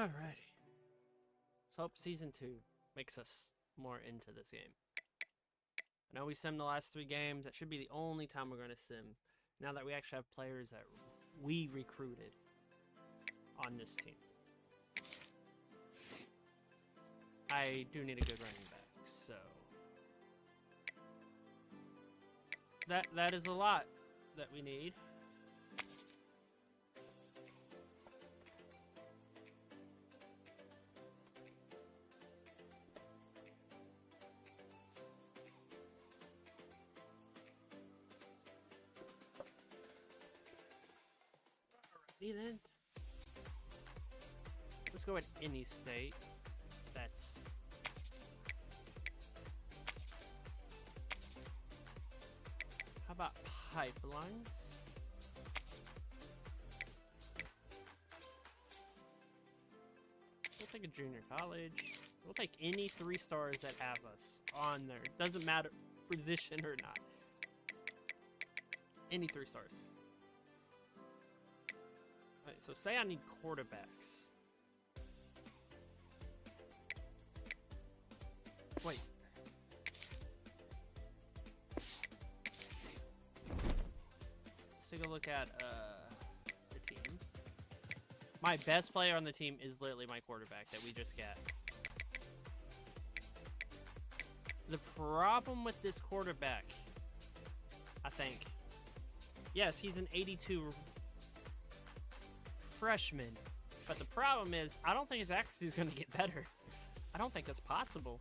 Alrighty. Let's hope Season 2 makes us more into this game. I know we simmed the last 3 games. That should be the only time we're going to sim. Now that we actually have players that we recruited on this team. I do need a good running back, so... That is a lot that we need. Alrighty then. Let's go with any state. That's... How about pipelines? We'll take a junior college. We'll take any 3 stars that have us on there. Doesn't matter position or not. Any 3 stars. Alright, so say I need quarterbacks. Wait. Let's take a look at the team. My best player on the team is literally my quarterback that we just got. The problem with this quarterback, I think, yes, he's an 82 freshman, but the problem is I don't think his accuracy is going to get better. I don't think that's possible.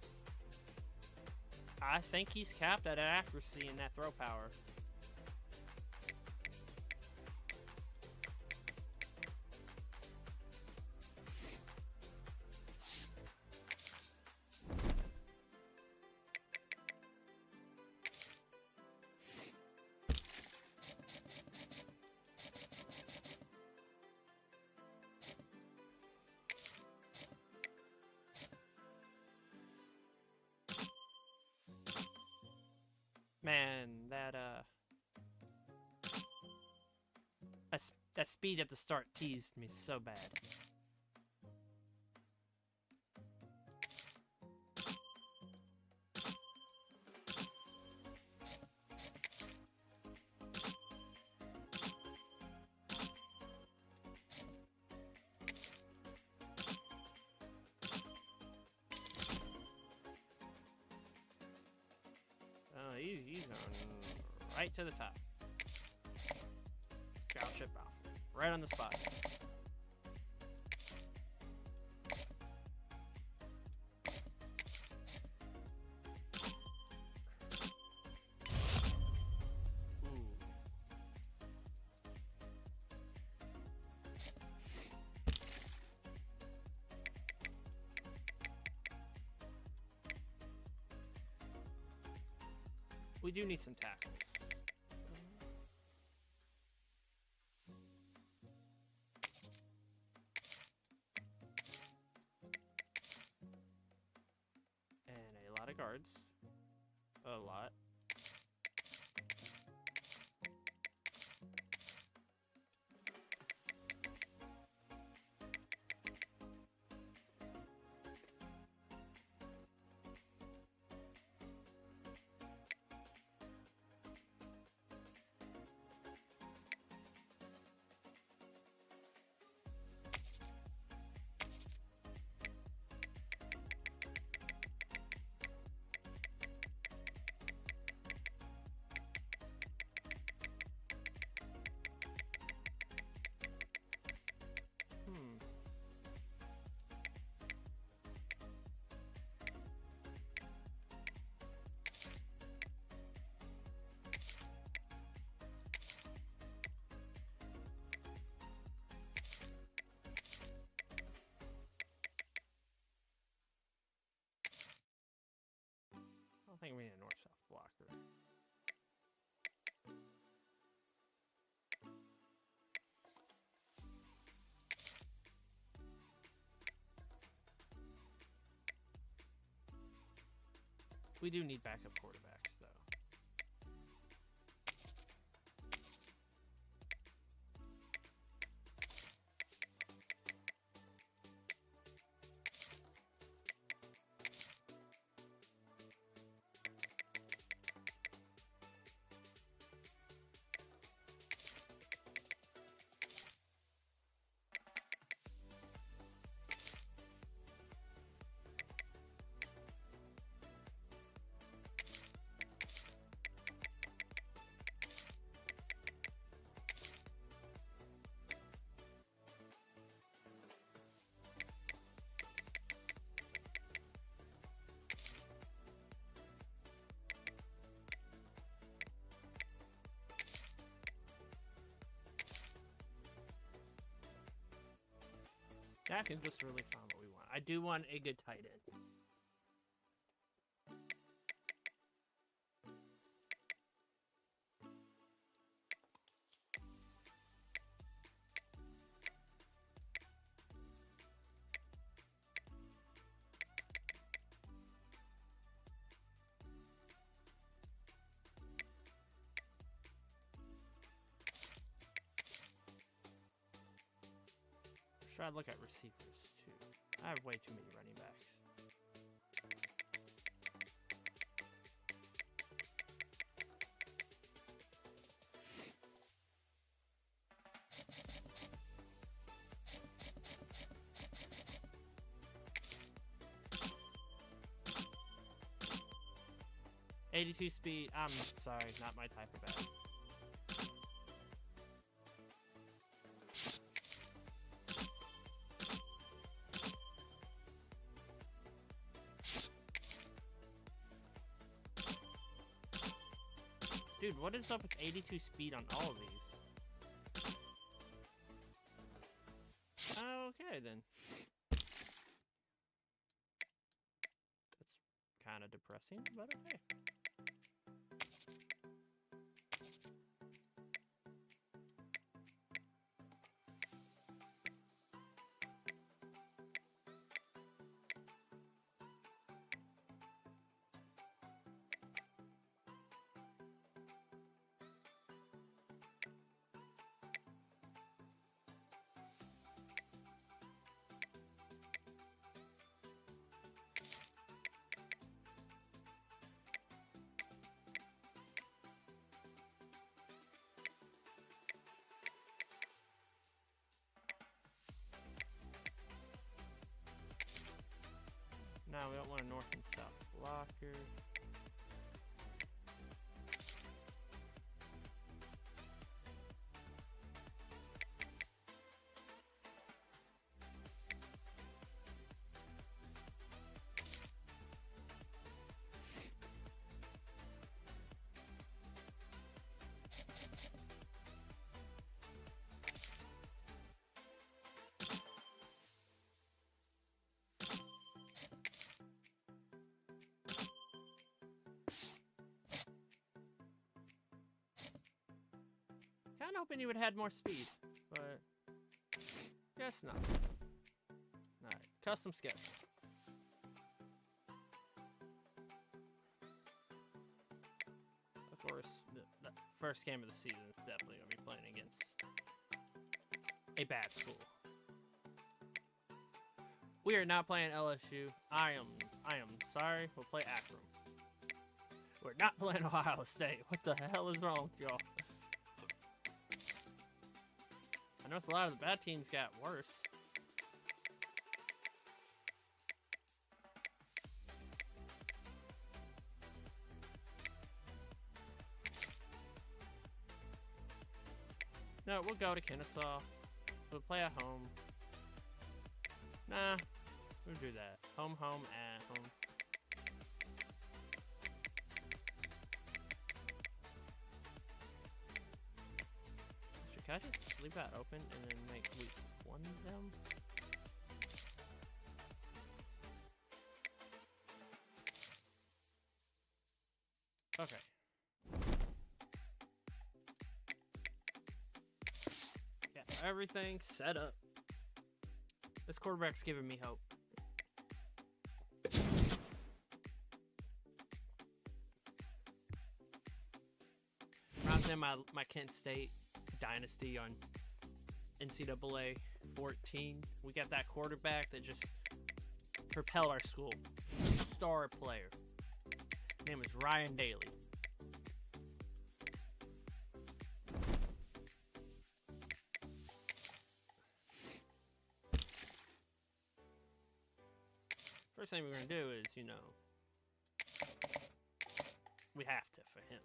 I think he's capped at accuracy and that throw power. Man, that speed at the start teased me so bad. Oh, he's going right to the top. Scout ship out. Right on the spot. Ooh. We do need some tackles. And a lot of guards. A lot. I think we need a north-south blocker. We do need backup quarterbacks, though. I can just really find what we want. I do want a good tight end. Try to look at receivers too. I have way too many running backs. .82 speed. I'm sorry, not my type of bat. Dude, what is up with 82 speed on all of these? Okay, then. That's kind of depressing, but okay. No, we don't want a north and south blocker. Kinda hoping you would have had more speed, but guess not. Alright, custom schedule. Of course, the first game of the season is definitely going to be playing against a bad school. We are not playing LSU. I am sorry. We'll play Akron. We're not playing Ohio State. What the hell is wrong with y'all? I noticed a lot of the bad teams got worse. No, we'll go to Kennesaw. We'll play at home. Nah, we'll do that. Home, home, at home. Can I just leave that open and then make week 1 them? Okay. Yeah, everything's set up. This quarterback's giving me hope. Rounds in my Kent State Dynasty on NCAA 14. We got that quarterback that just propelled our school. Star player. His name is Ryan Daly. First thing we're going to do is, you know, we have to for him.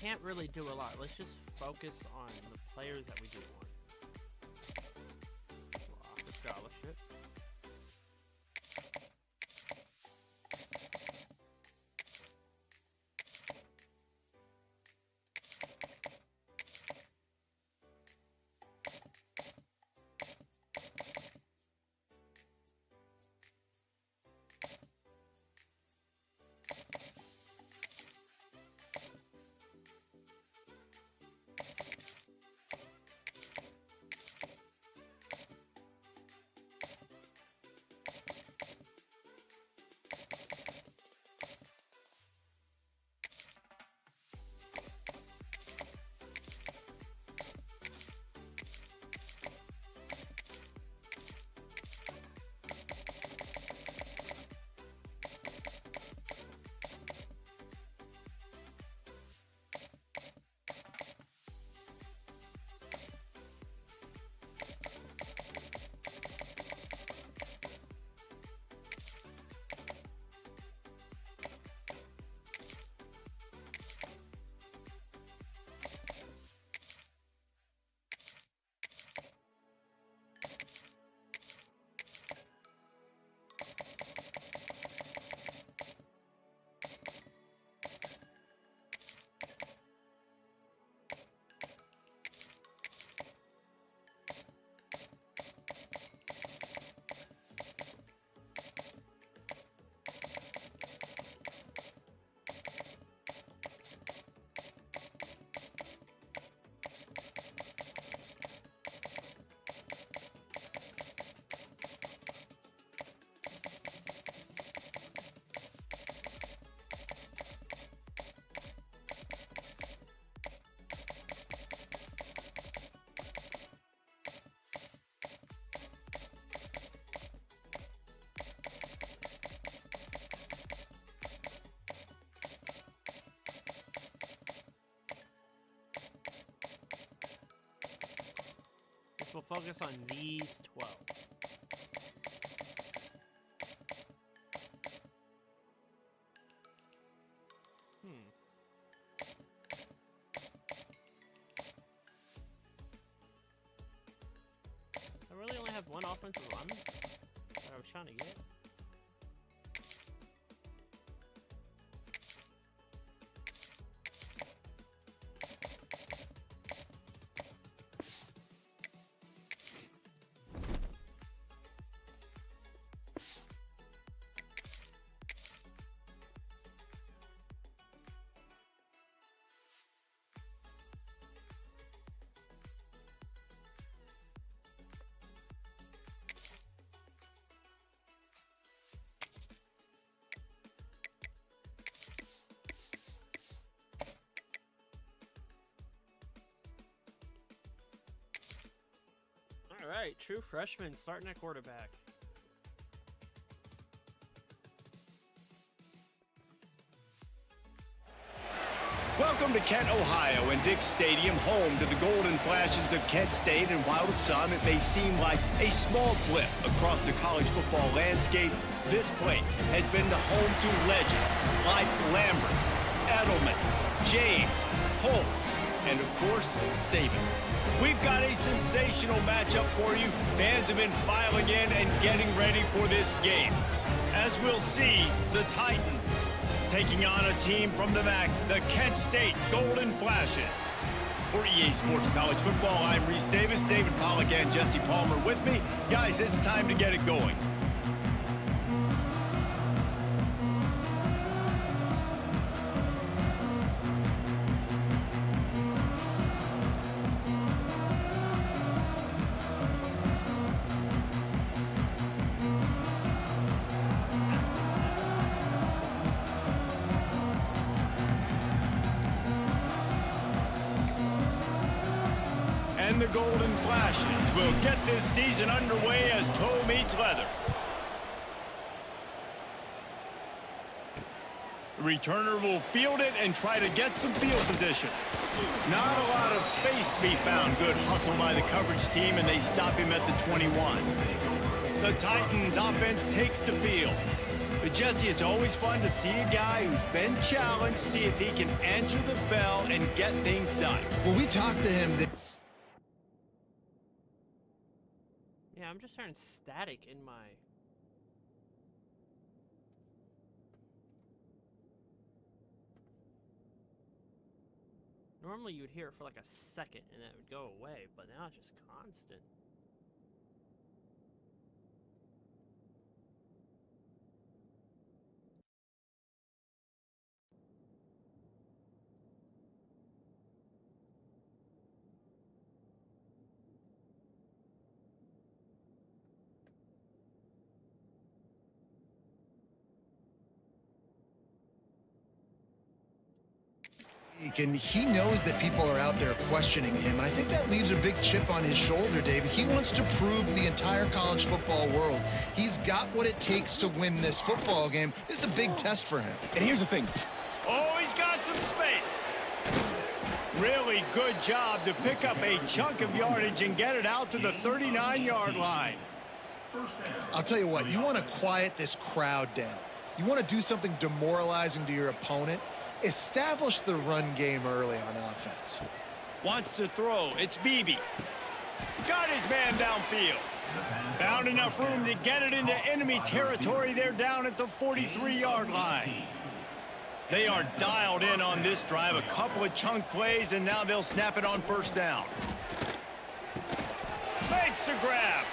can't really do a lot. Let's just focus on the players that we do want. We'll offer scholarship. We'll focus on these 12. I really only have one offensive lineman that I was trying to get. All right, true freshman starting at quarterback. Welcome to Kent, Ohio, and Dick's Stadium, home to the Golden Flashes of Kent State. And while to some it may seem like a small blip across the college football landscape, this place has been the home to legends like Lambert, Edelman, James, Holtz, and of course, Saban. We've got a sensational matchup for you. Fans have been filing in and getting ready for this game. As we'll see, the Titans taking on a team from the MAC, the Kent State Golden Flashes. For EA Sports College Football, I'm Reese Davis, David Pollack, and Jesse Palmer with me. Guys, it's time to get it going. And the Golden Flashes will get this season underway as toe meets leather. The returner will field it and try to get some field position. Not a lot of space to be found. Good hustle by the coverage team, and they stop him at the 21. The Titans offense takes the field. But Jesse, it's always fun to see a guy who's been challenged, see if he can answer the bell and get things done. Well, we talked to him. Yeah, I'm just hearing static in my... Normally you would hear it for like a second and it would go away, but now it's just constant. And he knows that people are out there questioning him. I think that leaves a big chip on his shoulder, David. He wants to prove to the entire college football world he's got what it takes to win this football game. This is a big test for him. And here's the thing. Oh, he's got some space. Really good job to pick up a chunk of yardage and get it out to the 39-yard line. I'll tell you what, you want to quiet this crowd down. You want to do something demoralizing to your opponent. Establish the run game early on offense. Wants to throw. It's Beebe. Got his man downfield. Found enough room to get it into enemy territory. They're down at the 43-yard line. They are dialed in on this drive. A couple of chunk plays, and now they'll snap it on first down. Makes the grab.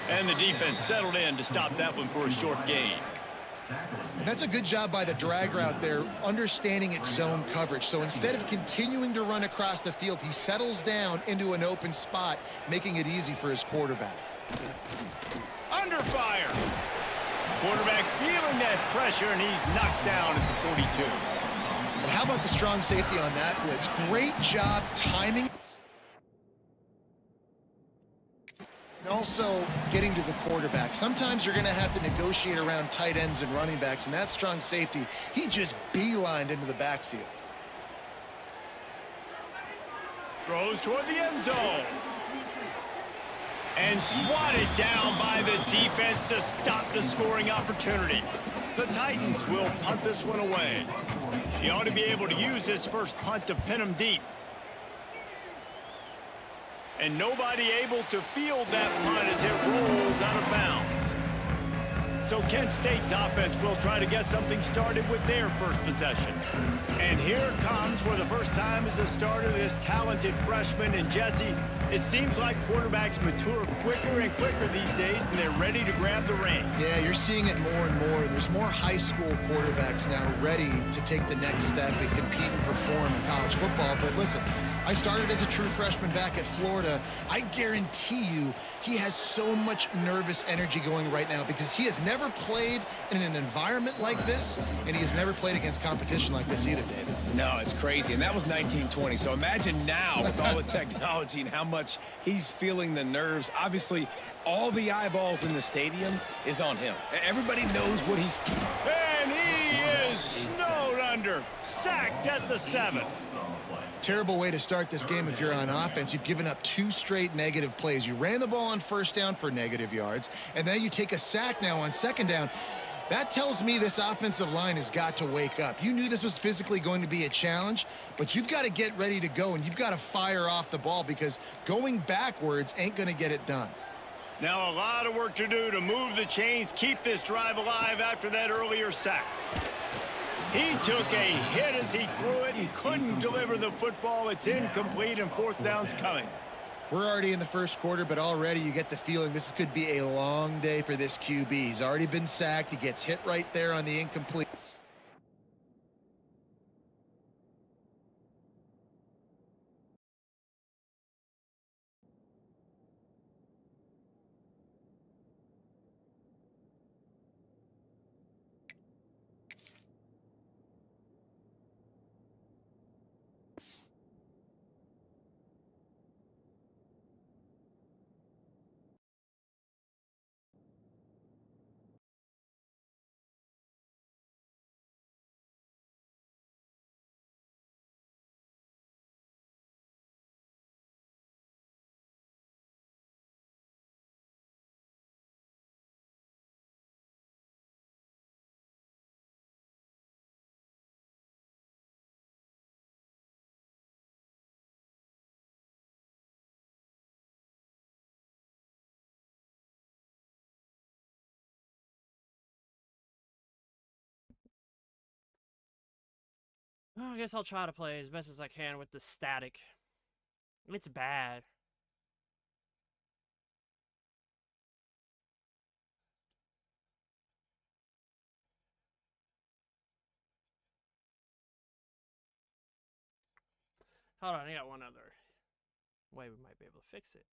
And the defense settled in to stop that one for a short gain. And that's a good job by the drag route there, understanding its zone coverage. So instead of continuing to run across the field, he settles down into an open spot, making it easy for his quarterback. Under fire. Quarterback feeling that pressure, and he's knocked down at the 42. But how about the strong safety on that blitz? Great job timing. And also getting to the quarterback. Sometimes you're going to have to negotiate around tight ends and running backs, and that strong safety, he just beelined into the backfield. Throws toward the end zone. And swatted down by the defense to stop the scoring opportunity. The Titans will punt this one away. He ought to be able to use this first punt to pin him deep. And nobody able to field that punt as it rolls out of bounds. So Kent State's offense will try to get something started with their first possession. And here comes, for the first time as a starter, this talented freshman. And Jesse, it seems like quarterbacks mature quicker and quicker these days, and they're ready to grab the reins. Yeah, you're seeing it more and more. There's more high school quarterbacks now ready to take the next step and compete and perform in college football. But listen, I started as a true freshman back at Florida. I guarantee you he has so much nervous energy going right now because he has never played in an environment like this, and he has never played against competition like this either, David. No, it's crazy, and that was 1920. So imagine now with all the technology and how much he's feeling the nerves. Obviously, all the eyeballs in the stadium is on him. Everybody knows what he's... And he is snowed under, sacked at the 7. Terrible way to start this game if you're on offense. You've given up 2 straight negative plays. You ran the ball on first down for negative yards, and then you take a sack now on second down. That tells me this offensive line has got to wake up. You knew this was physically going to be a challenge, but you've got to get ready to go, and you've got to fire off the ball because going backwards ain't going to get it done. Now a lot of work to do to move the chains, keep this drive alive after that earlier sack. He took a hit as he threw it and couldn't deliver the football. It's incomplete, and fourth down's coming. We're already in the first quarter, but already you get the feeling this could be a long day for this QB. He's already been sacked. He gets hit right there on the incomplete. Well, I guess I'll try to play as best as I can with the static. It's bad. Hold on, I got one other way we might be able to fix it.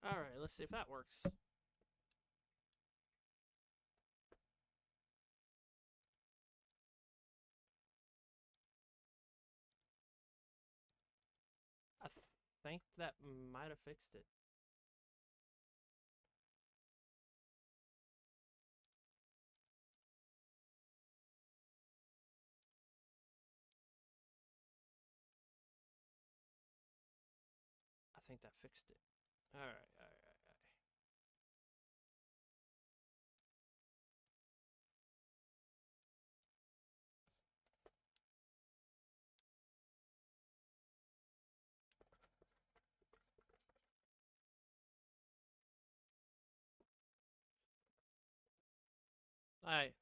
Alright, let's see if that works. I think that might have fixed it. I think that fixed it. Alright. Alright.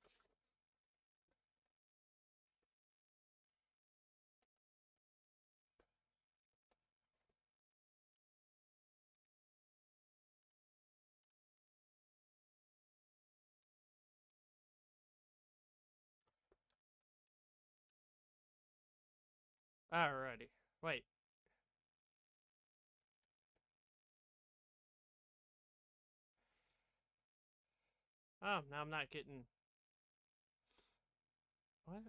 Alrighty. Wait. Oh, now I'm not getting... What?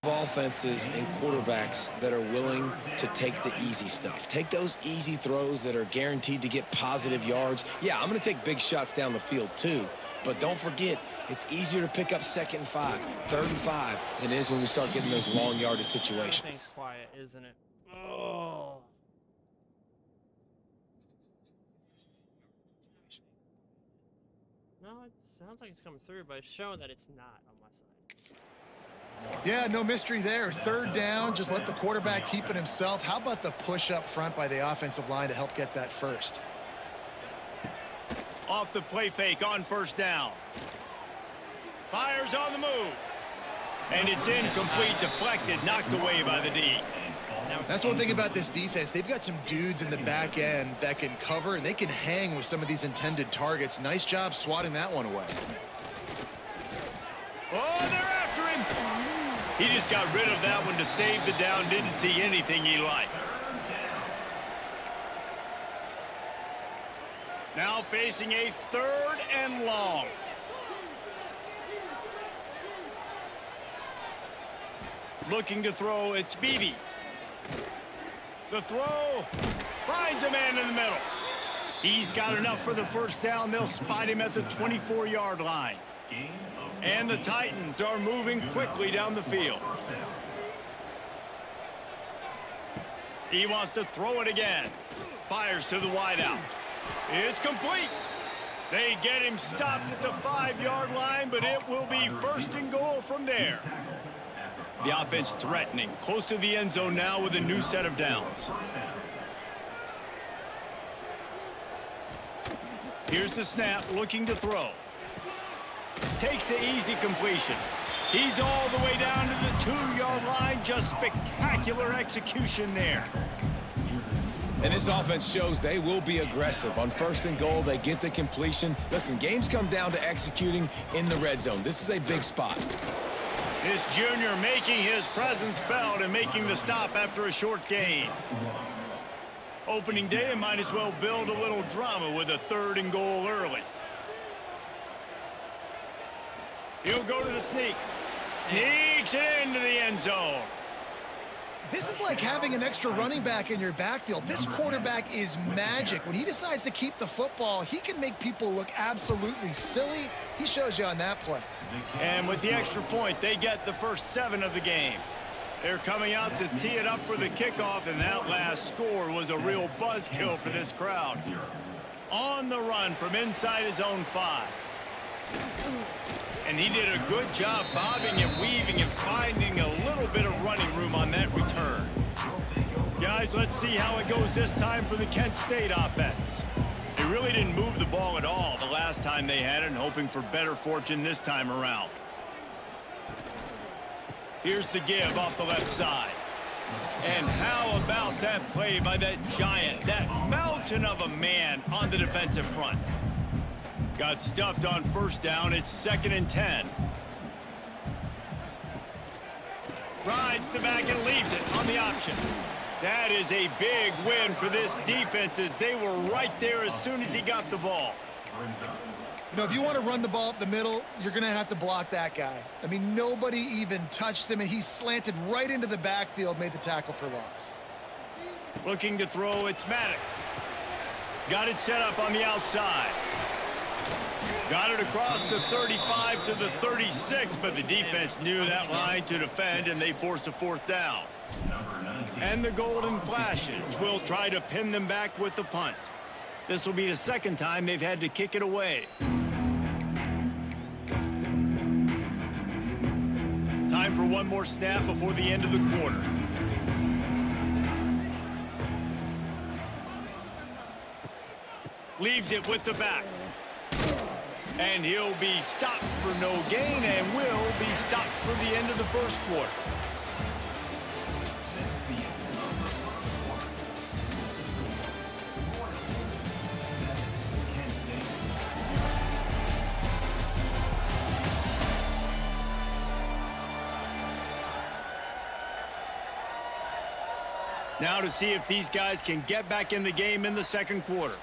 Offenses and quarterbacks that are willing to take the easy stuff. Take those easy throws that are guaranteed to get positive yards. Yeah, I'm going to take big shots down the field too, but don't forget, it's easier to pick up 2nd and 5, 3rd and 5 than it is when we start getting those long yardage situations. Everything's quiet, isn't it? Oh. No, it sounds like it's coming through, but it's showing that it's not on my side. Yeah, no mystery there. 3rd down, just let the quarterback keep it himself. How about the push up front by the offensive line to help get that first? Off the play fake on 1st down. Fires on the move. And it's incomplete, deflected, knocked away by the D. That's one thing about this defense. They've got some dudes in the back end that can cover, and they can hang with some of these intended targets. Nice job swatting that one away. Oh, they're after him. He just got rid of that one to save the down. Didn't see anything he liked. Now facing a 3rd and long. Looking to throw, it's Beebe. The throw finds a man in the middle. He's got enough for the 1st down. They'll spot him at the 24-yard line. And the Titans are moving quickly down the field. He wants to throw it again. Fires to the wideout. It's complete. They get him stopped at the 5-yard line, but it will be 1st and goal from there. The offense threatening, close to the end zone now with a new set of downs. Here's the snap, looking to throw. Takes the easy completion. He's all the way down to the 2-yard line. Just spectacular execution there. And this offense shows they will be aggressive. On 1st and goal, they get the completion. Listen, games come down to executing in the red zone. This is a big spot. This junior making his presence felt and making the stop after a short gain. Opening day, and might as well build a little drama with a 3rd and goal early. He'll go to the sneak. Sneaks it into the end zone. This is like having an extra running back in your backfield. This quarterback is magic. When he decides to keep the football, he can make people look absolutely silly. He shows you on that play. And with the extra point, they get the first 7 of the game. They're coming out to tee it up for the kickoff, and that last score was a real buzzkill for this crowd. On the run from inside his own 5. And he did a good job bobbing and weaving and finding a little bit of running room on that return. Guys, let's see how it goes this time for the Kent State offense. They really didn't move the ball at all the last time they had it, and hoping for better fortune this time around. Here's the give off the left side. And how about that play by that giant, that mountain of a man on the defensive front? Got stuffed on first down. It's 2nd and 10. Rides the back and leaves it on the option. That is a big win for this defense, as they were right there as soon as he got the ball. You know, if you want to run the ball up the middle, you're going to have to block that guy. I mean, nobody even touched him, and he slanted right into the backfield, made the tackle for loss. Looking to throw, it's Maddox. Got it set up on the outside. Got it across the 35 to the 36, but the defense knew that line to defend, and they force a 4th down. And the Golden Flashes will try to pin them back with the punt. This will be the 2nd time they've had to kick it away. Time for one more snap before the end of the quarter. Leaves it with the back. And he'll be stopped for no gain and will be stopped for the end of the first quarter. Now to see if these guys can get back in the game in the 2nd quarter.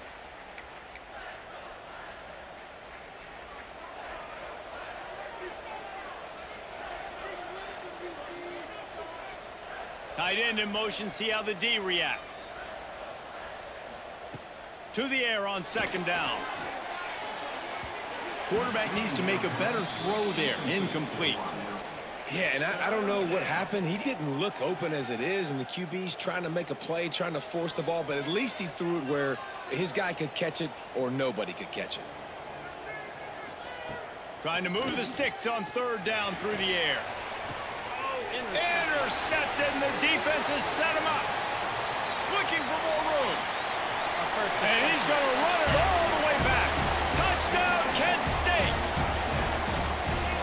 Tight end in motion, see how the D reacts. To the air on 2nd down. Quarterback needs to make a better throw there. Incomplete. Yeah, and I don't know what happened. He didn't look open as it is, and the QB's trying to make a play, trying to force the ball, but at least he threw it where his guy could catch it or nobody could catch it. Trying to move the sticks on 3rd down through the air. Intercepted, and the defense has set him up. Looking for more room. And he's going to run it all the way back. Touchdown, Kent State.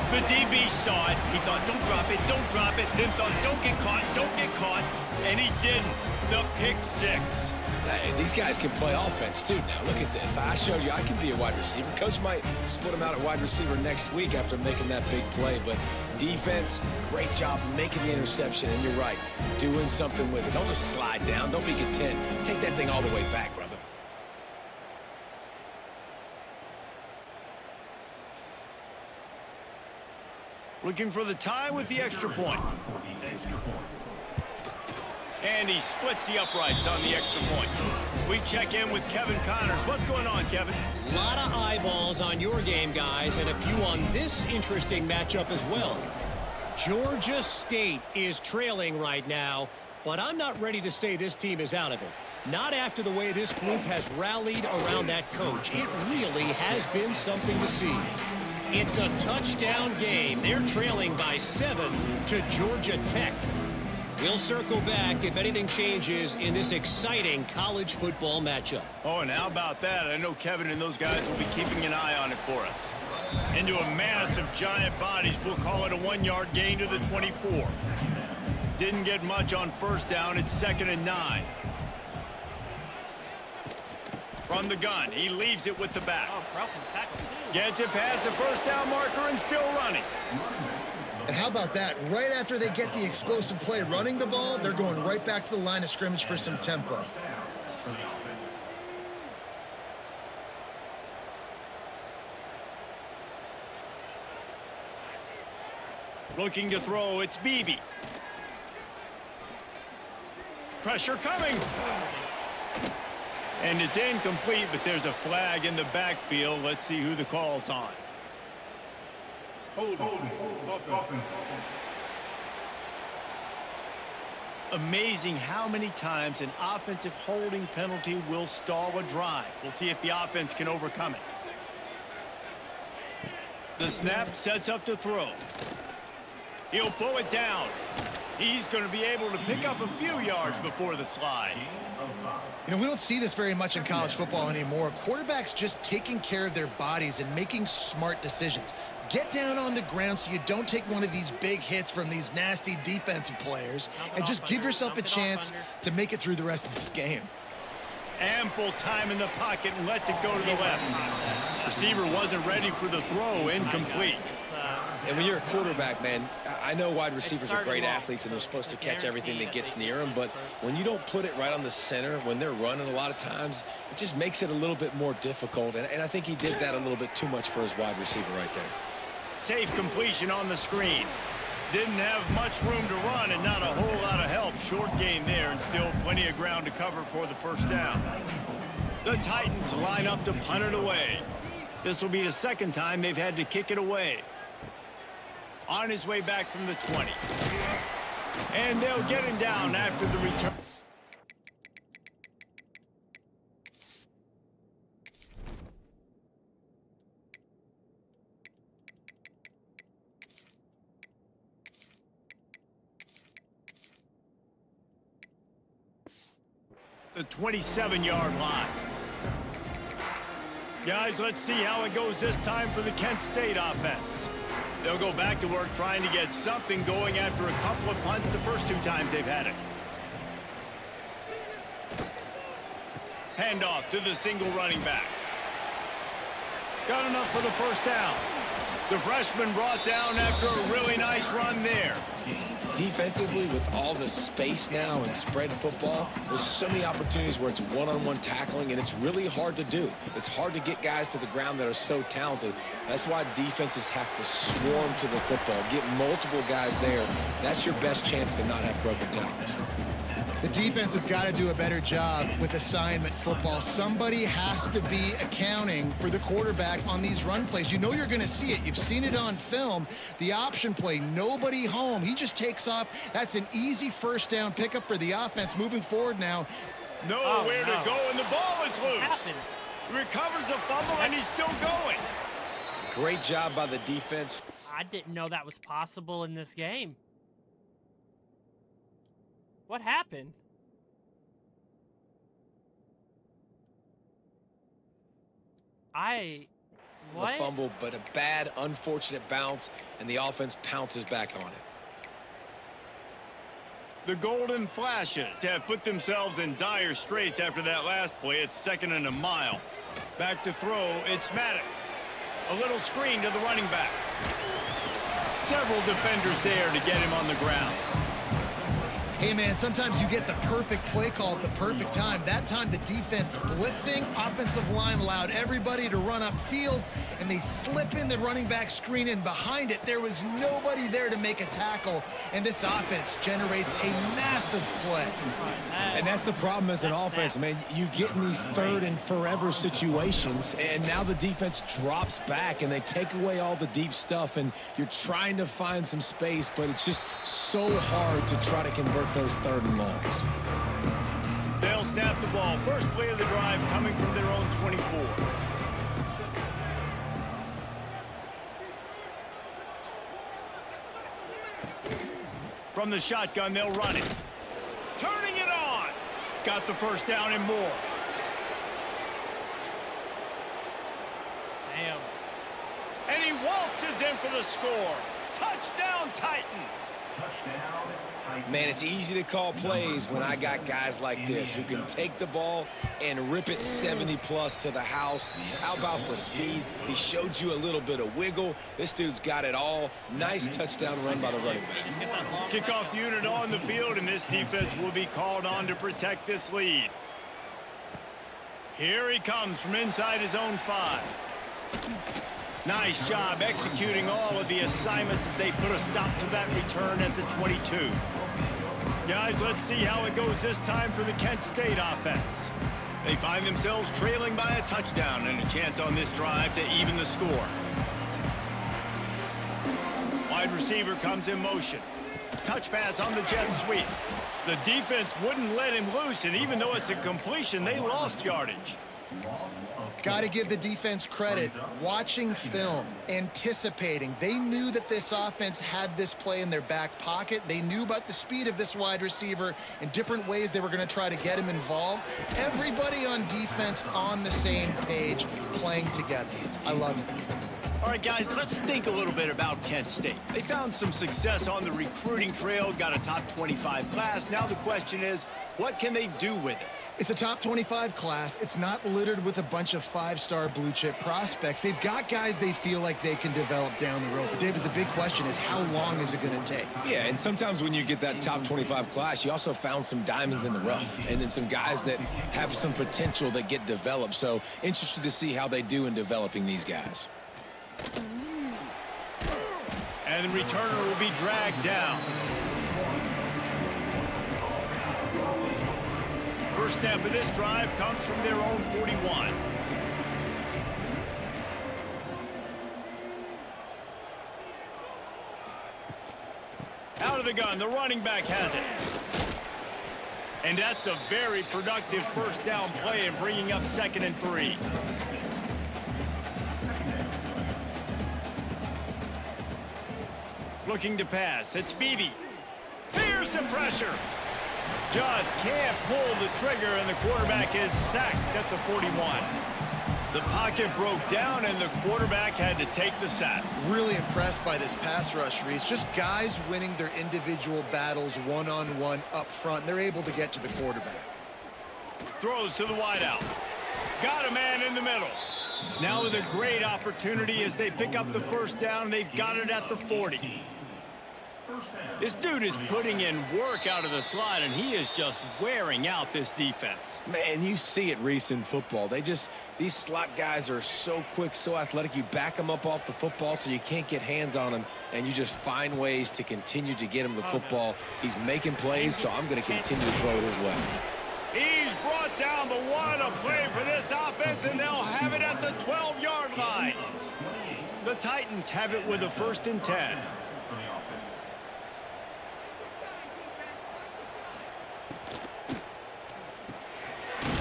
The DB saw it. He thought, don't drop it, don't drop it. Then thought, don't get caught, don't get caught. And he didn't. The pick 6. Hey, these guys can play offense, too. Now, look at this. I showed you I can be a wide receiver. Coach might split him out at wide receiver next week after making that big play. But defense, great job making the interception. And you're right, doing something with it. Don't just slide down. Don't be content. Take that thing all the way back, brother. Looking for the tie with the extra point. And he splits the uprights on the extra point. We check in with Kevin Connors. What's going on, Kevin? A lot of eyeballs on your game, guys, and a few on this interesting matchup as well. Georgia State is trailing right now, but I'm not ready to say this team is out of it. Not after the way this group has rallied around that coach. It really has been something to see. It's a touchdown game. They're trailing by 7 to Georgia Tech. We'll circle back if anything changes in this exciting college football matchup. Oh, and how about that? I know Kevin and those guys will be keeping an eye on it for us. Into a mass of giant bodies. We'll call it a 1-yard gain to the 24. Didn't get much on first down. It's 2nd and 9. From the gun, he leaves it with the back. Oh, broken tackle, too. Gets it past the first down marker and still running. And how about that? Right after they get the explosive play running the ball, they're going right back to the line of scrimmage for some tempo. Looking to throw, it's Beebe. Pressure coming. And it's incomplete, but there's a flag in the backfield. Let's see who the call's on. Amazing how many times an offensive holding penalty will stall a drive. We'll see if the offense can overcome it. The snap sets up to throw. He'll pull it down. He's going to be able to pick up a few yards before the slide. You know, we don't see this very much in college football anymore. Quarterbacks just taking care of their bodies and making smart decisions. Get down on the ground so you don't take one of these big hits from these nasty defensive players and just give yourself a chance to make it through the rest of this game. Ample time in the pocket and lets it go to the left. Receiver wasn't ready for the throw, incomplete. And when you're a quarterback, man, I know wide receivers are great athletes and they're supposed to catch everything that gets near them, but when you don't put it right on the center, when they're running a lot of times, it just makes it a little bit more difficult. And I think he did that a little bit too much for his wide receiver right there. Safe completion on the screen. Didn't have much room to run and not a whole lot of help. Short gain there and still plenty of ground to cover for the first down. The Titans line up to punt it away. This will be the second time they've had to kick it away. On his way back from the 20. And they'll get him down after the return. The 27-yard line. Guys, let's see how it goes this time for the Kent State offense. They'll go back to work trying to get something going after a couple of punts the first two times they've had it. Handoff to the single running back. Got enough for the first down. The freshman brought down after a really nice run there. Defensively, with all the space now and spread football, there's so many opportunities where it's one-on-one tackling, and it's really hard to do. It's hard to get guys to the ground that are so talented. That's why defenses have to swarm to the football, get multiple guys there. That's your best chance to not have broken tackles. The defense has got to do a better job with assignment football. Somebody has to be accounting for the quarterback on these run plays. You know you're going to see it. You've seen it on film. The option play, nobody home. He just takes off. That's an easy first down pickup for the offense moving forward now. Nowhere to go, and the ball is loose. Recovers the fumble, and he's still going. Great job by the defense. I didn't know that was possible in this game. What happened? What? The fumble, but a bad, unfortunate bounce, and the offense pounces back on it. The Golden Flashes have put themselves in dire straits after that last play. It's 2nd and a mile. Back to throw, it's Maddox. A little screen to the running back. Several defenders there to get him on the ground. Hey, man, sometimes you get the perfect play call at the perfect time. That time, the defense blitzing, offensive line allowed everybody to run upfield, and they slip in the running back screen, and behind it, there was nobody there to make a tackle, and this offense generates a massive play. And that's the problem as an offense, man. You get in these third and forever situations, and now the defense drops back, and they take away all the deep stuff, and you're trying to find some space, but it's just so hard to try to convert those third and longs. They'll snap the ball. First play of the drive coming from their own 24. From the shotgun, they'll run it. Turning it on. Got the first down and more. Damn. And he waltzes in for the score. Touchdown, Titans. Man, it's easy to call plays when I got guys like this who can take the ball and rip it 70-plus to the house. How about the speed? He showed you a little bit of wiggle. This dude's got it all. Nice touchdown run by the running back. Kickoff unit on the field, and this defense will be called on to protect this lead. Here he comes from inside his own 5. Nice job executing all of the assignments as they put a stop to that return at the 22. Guys, let's see how it goes this time for the Kent State offense. They find themselves trailing by a touchdown and a chance on this drive to even the score. Wide receiver comes in motion. Touch pass on the jet sweep. The defense wouldn't let him loose, and even though it's a completion, they lost yardage. Got to give the defense credit. Watching film, anticipating. They knew that this offense had this play in their back pocket. They knew about the speed of this wide receiver and different ways they were going to try to get him involved. Everybody on defense on the same page, playing together. I love it. All right, guys, let's think a little bit about Kent State. They found some success on the recruiting trail, got a top 25 class. Now the question is, what can they do with it? It's a top 25 class. It's not littered with a bunch of five-star blue-chip prospects. They've got guys they feel like they can develop down the road. But, David, the big question is, how long is it going to take? Yeah, and sometimes when you get that top 25 class, you also found some diamonds in the rough, and then some guys that have some potential that get developed. So, interested to see how they do in developing these guys. And the returner will be dragged down. First snap of this drive comes from their own 41. Out of the gun, the running back has it. And that's a very productive first down play in bringing up 2nd and 3. Looking to pass. It's Beebe. Here's the pressure. Just can't pull the trigger, and the quarterback is sacked at the 41. The pocket broke down, and the quarterback had to take the sack. Really impressed by this pass rush, Reese. Just guys winning their individual battles one-on-one up front. They're able to get to the quarterback. Throws to the wideout. Got a man in the middle. Now with a great opportunity as they pick up the first down. They've got it at the 40. This dude is putting in work out of the slot, and he is just wearing out this defense. Man, you see it, Reese, in football. These slot guys are so quick, so athletic. You back them up off the football so you can't get hands on them, and you just find ways to continue to get him the football. He's making plays, so I'm going to continue to throw it his way. He's brought down, but what a play for this offense, and they'll have it at the 12-yard line. The Titans have it with a 1st and 10.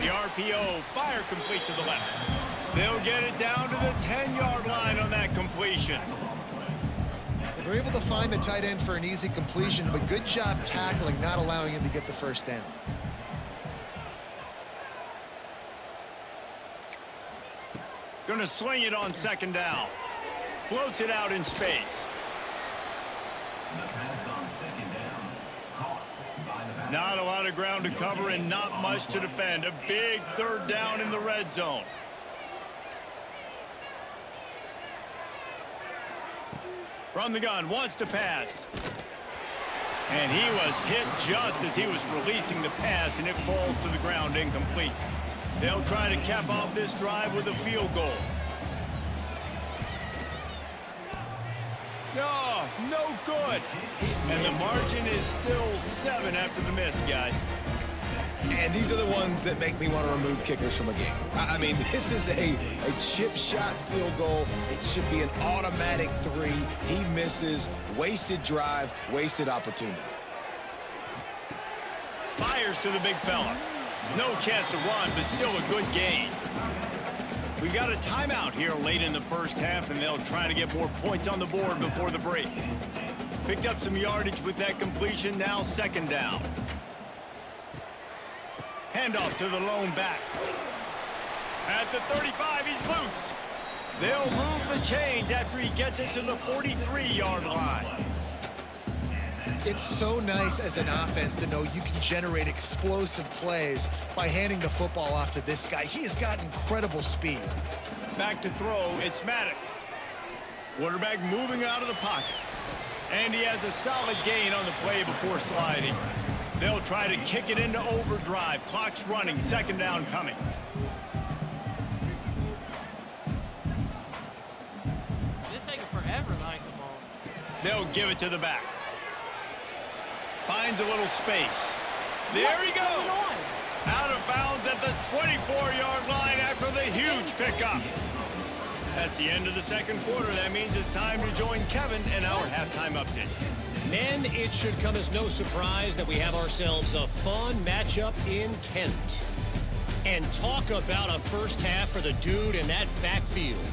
The RPO, fire complete to the left. They'll get it down to the 10-yard line on that completion. They're able to find the tight end for an easy completion, but good job tackling, not allowing him to get the first down. Going to swing it on 2nd down. Floats it out in space. Not a lot of ground to cover and not much to defend. A big 3rd down in the red zone. From the gun, wants to pass. And he was hit just as he was releasing the pass, and it falls to the ground incomplete. They'll try to cap off this drive with a field goal. Oh, no good. And the margin is still 7 after the miss, guys. And these are the ones that make me want to remove kickers from a game. I mean, this is a chip shot field goal. It should be an automatic 3. He misses. Wasted drive, wasted opportunity. Fires to the big fella. No chance to run, but still a good gain. We've got a timeout here late in the first half, and they'll try to get more points on the board before the break. Picked up some yardage with that completion, now 2nd down. Handoff to the lone back. At the 35, he's loose. They'll move the chains after he gets it to the 43-yard line. It's so nice as an offense to know you can generate explosive plays by handing the football off to this guy. He has got incredible speed. Back to throw, it's Maddox. Quarterback moving out of the pocket. And he has a solid gain on the play before sliding. They'll try to kick it into overdrive. Clock's running, 2nd down coming. forever like the ball. They'll give it to the back. Finds a little space. There he goes. Out of bounds at the 24-yard line after the huge pickup. That's the end of the second quarter. That means it's time to join Kevin in our halftime update. Men, it should come as no surprise that we have ourselves a fun matchup in Kent. And talk about a first half for the dude in that backfield.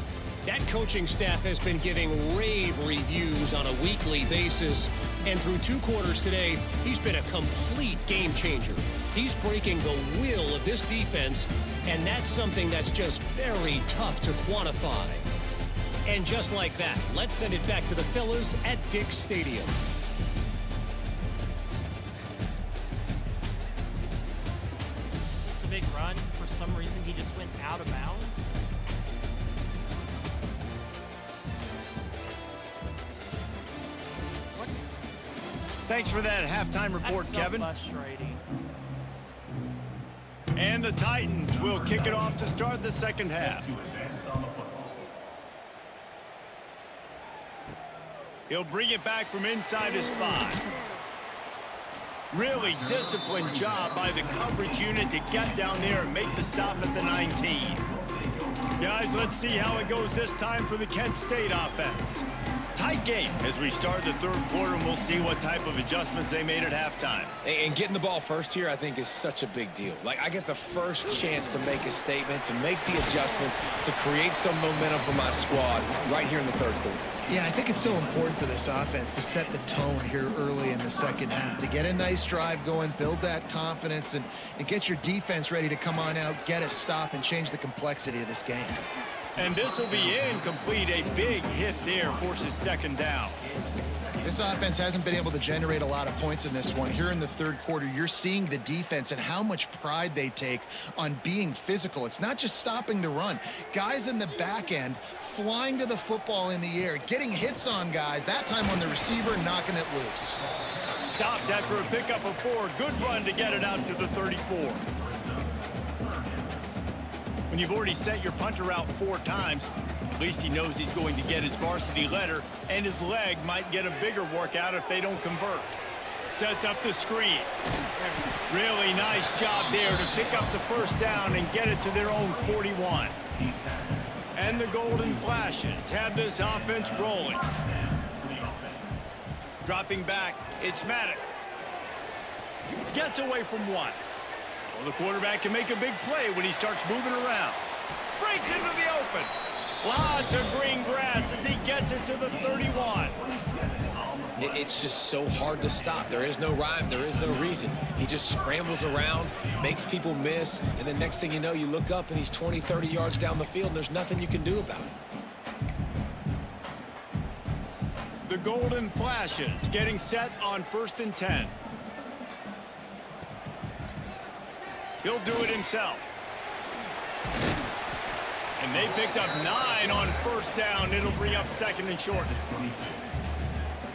That coaching staff has been giving rave reviews on a weekly basis. And through 2 quarters today, he's been a complete game changer. He's breaking the will of this defense, and that's something that's just very tough to quantify. And just like that, let's send it back to the fellas at Dick's Stadium. Is this the big run? For some reason, he just went out of bounds. Thanks for that halftime report, That's so Kevin. Frustrating. And the Titans will kick it off to start the second half. He'll bring it back from inside his 5. Really disciplined job by the coverage unit to get down there and make the stop at the 19. Guys, let's see how it goes this time for the Kent State offense. Tight game as we start the third quarter, and we'll see what type of adjustments they made at halftime. And getting the ball first here, I think, is such a big deal. Like, I get the first chance to make a statement, to make the adjustments, to create some momentum for my squad right here in the third quarter. Yeah, I think it's so important for this offense to set the tone here early in the second half, to get a nice drive going, build that confidence, and get your defense ready to come on out, get a stop, and change the complexity of this game. And this will be incomplete. A big hit there forces second down. This offense hasn't been able to generate a lot of points in this one. Here in the third quarter, you're seeing the defense and how much pride they take on being physical. It's not just stopping the run. Guys in the back end flying to the football in the air, getting hits on guys, that time on the receiver, knocking it loose. Stopped after a pickup of 4. Good run to get it out to the 34. When you've already sent your punter out 4 times, at least he knows he's going to get his varsity letter, and his leg might get a bigger workout if they don't convert. Sets up the screen. Really nice job there to pick up the first down and get it to their own 41. And the Golden Flashes have this offense rolling. Dropping back, it's Maddox. Gets away from 1. Well, the quarterback can make a big play when he starts moving around. Breaks into the open. Lots of green grass as he gets it to the 31. It's just so hard to stop. There is no rhyme. There is no reason. He just scrambles around, makes people miss, and then next thing you know, you look up and he's 20, 30 yards down the field, and there's nothing you can do about it. The Golden Flashes getting set on 1st and 10. He'll do it himself. And they picked up 9 on first down. It'll bring up 2nd and short.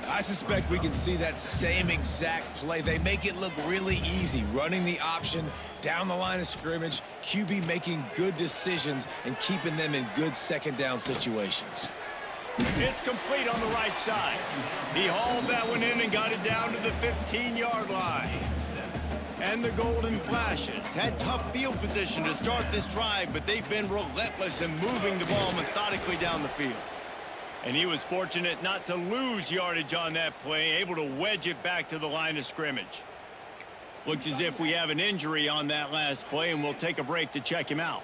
I suspect we can see that same exact play. They make it look really easy, running the option down the line of scrimmage, QB making good decisions and keeping them in good second down situations. It's complete on the right side. He hauled that one in and got it down to the 15-yard line. And the Golden Flashes had tough field position to start this drive, but they've been relentless in moving the ball methodically down the field. And he was fortunate not to lose yardage on that play, able to wedge it back to the line of scrimmage. Looks as if we have an injury on that last play, and we'll take a break to check him out.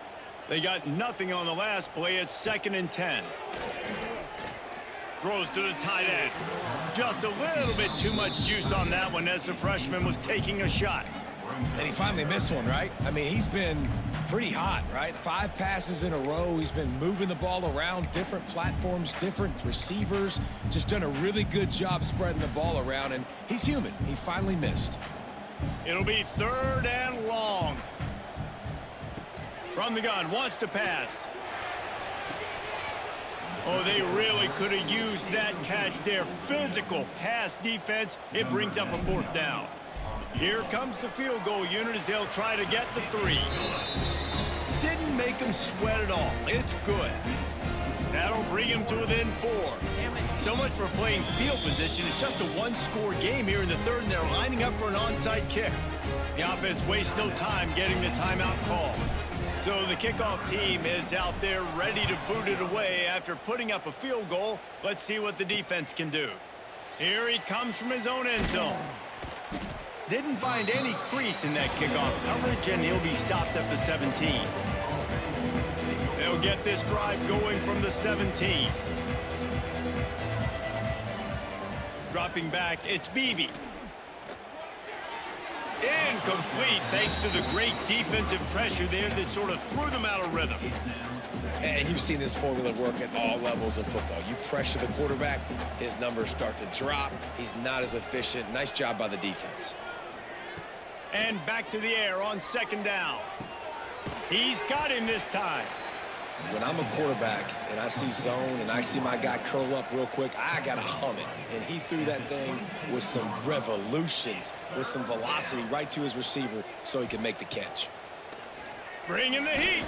They got nothing on the last play. It's 2nd and 10. Throws to the tight end. Just a little bit too much juice on that one as the freshman was taking a shot. And he finally missed one, right? I mean, he's been pretty hot, right? 5 passes in a row. He's been moving the ball around, different platforms, different receivers. Just done a really good job spreading the ball around, and he's human. He finally missed. It'll be 3rd and long. From the gun, wants to pass. Oh, they really could have used that catch there. Physical pass defense. It brings up a 4th down. Here comes the field goal unit as they'll try to get the 3. Didn't make them sweat at all. It's good. That'll bring him to within 4. So much for playing field position. It's just a one-score game here in the third, and they're lining up for an onside kick. The offense wastes no time getting the timeout call. So the kickoff team is out there ready to boot it away after putting up a field goal. Let's see what the defense can do. Here he comes from his own end zone. Didn't find any crease in that kickoff coverage, and he'll be stopped at the 17. They'll get this drive going from the 17. Dropping back, it's Beebe. Incomplete, thanks to the great defensive pressure there that sort of threw them out of rhythm. And you've seen this formula work at all levels of football. You pressure the quarterback, his numbers start to drop. He's not as efficient. Nice job by the defense. And back to the air on second down. He's got him this time. When I'm a quarterback and I see zone and I see my guy curl up real quick, I got to hum it. And he threw that thing with some revolutions, with some velocity right to his receiver so he could make the catch. Bringing the heat.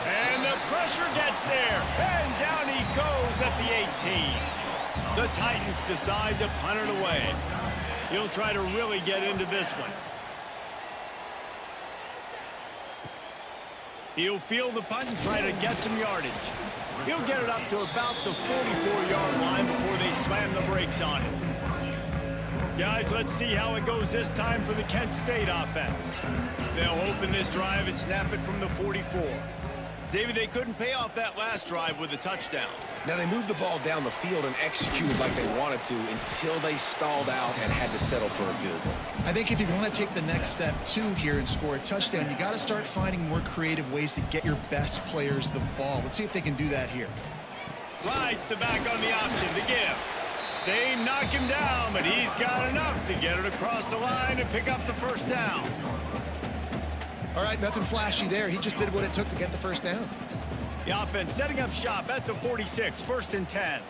And the pressure gets there. And down he goes at the 18. The Titans decide to punt it away. He'll try to really get into this one. He'll field the punt and try to get some yardage. He'll get it up to about the 44-yard line before they slam the brakes on it. Guys, let's see how it goes this time for the Kent State offense. They'll open this drive and snap it from the 44. David, they couldn't pay off that last drive with a touchdown. Now, they moved the ball down the field and executed like they wanted to until they stalled out and had to settle for a field goal. I think if you want to take the next step, too, here and score a touchdown, you got to start finding more creative ways to get your best players the ball. Let's see if they can do that here. Rides the back on the option to give. They knock him down, but he's got enough to get it across the line and pick up the first down. All right, nothing flashy there. He just did what it took to get the first down. The offense setting up shop at the 46, 1st and 10.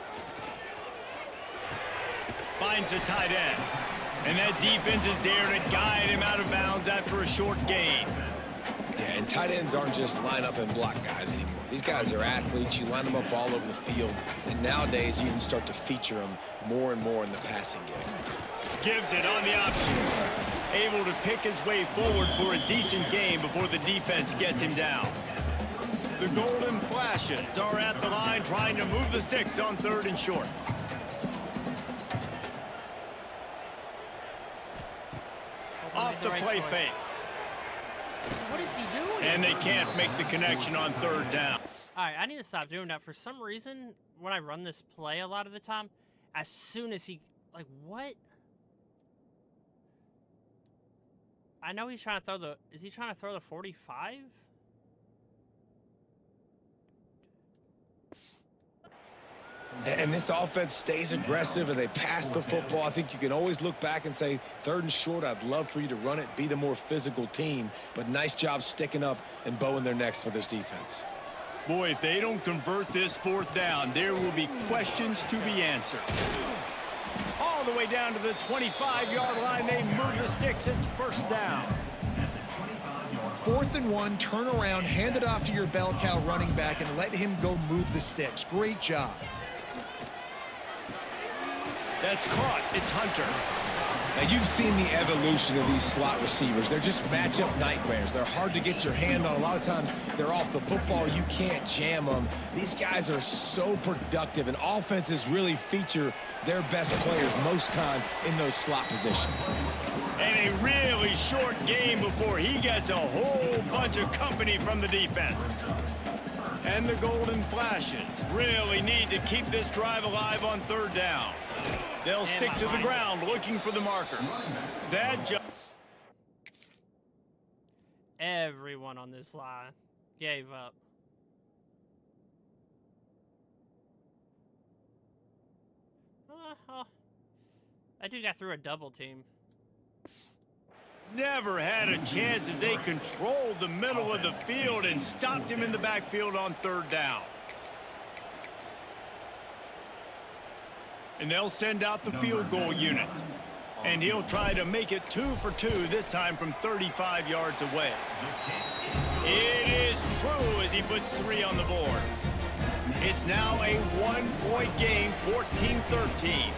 Finds a tight end. And that defense is there to guide him out of bounds after a short gain. Yeah, and tight ends aren't just line up and block guys anymore. These guys are athletes. You line them up all over the field. And nowadays, you can start to feature them more and more in the passing game. Gives it on the option. Able to pick his way forward for a decent game before the defense gets him down. The Golden Flashes are at the line trying to move the sticks on 3rd and short. Off the play fake. What is he doing? And they can't make the connection on 3rd down. All right, I need to stop doing that. For some reason, when I run this play a lot of the time, as soon as he... Like, what? I know he's trying to throw the... Is he trying to throw the 45? And this offense stays aggressive and they pass the football. I think you can always look back and say, 3rd and short, I'd love for you to run it, be the more physical team. But nice job sticking up and bowing their necks for this defense. Boy, if they don't convert this 4th down, there will be questions to be answered. All the way down to the 25-yard line, they move the sticks. It's 1st down. 4th and 1, turn around, hand it off to your bell cow running back, and let him go move the sticks. Great job. That's caught. It's Hunter. Now, you've seen the evolution of these slot receivers. They're just matchup nightmares. They're hard to get your hand on. A lot of times, they're off the football. You can't jam them. These guys are so productive, and offenses really feature their best players most time in those slot positions. And a really short game before he gets a whole bunch of company from the defense. And the Golden Flashes really need to keep this drive alive on 3rd down. They'll stick to the ground looking for the marker. That just... Everyone on this line gave up. That dude got through a double team. Never had a chance as they controlled the middle of the field and stopped him in the backfield on 3rd down. And they'll send out the field goal unit. And he'll try to make it 2 for 2, this time from 35 yards away. It is true as he puts 3 on the board. It's now a one-point game, 14-13.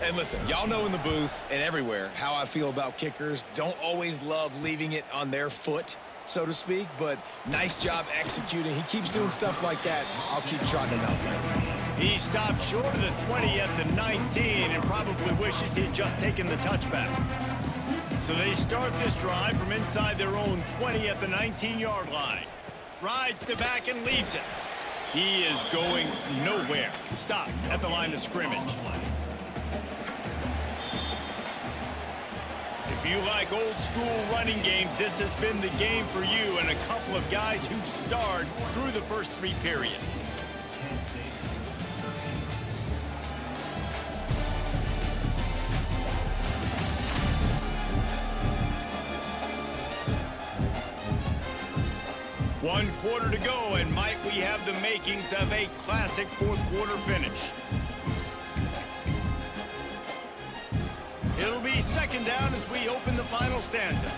And listen, y'all know in the booth and everywhere how I feel about kickers. Don't always love leaving it on their foot, so to speak, but nice job executing. He keeps doing stuff like that. I'll keep trotting him out there. He stopped short of the 20 at the 19 and probably wishes he had just taken the touchback. So they start this drive from inside their own 20 at the 19-yard line. Rides to back and leaves it. He is going nowhere. Stop at the line of scrimmage. If you like old school running games, this has been the game for you and a couple of guys who've starred through the first three periods. One quarter to go, and might we have the makings of a classic fourth quarter finish. It'll be second down as we open the final stanza.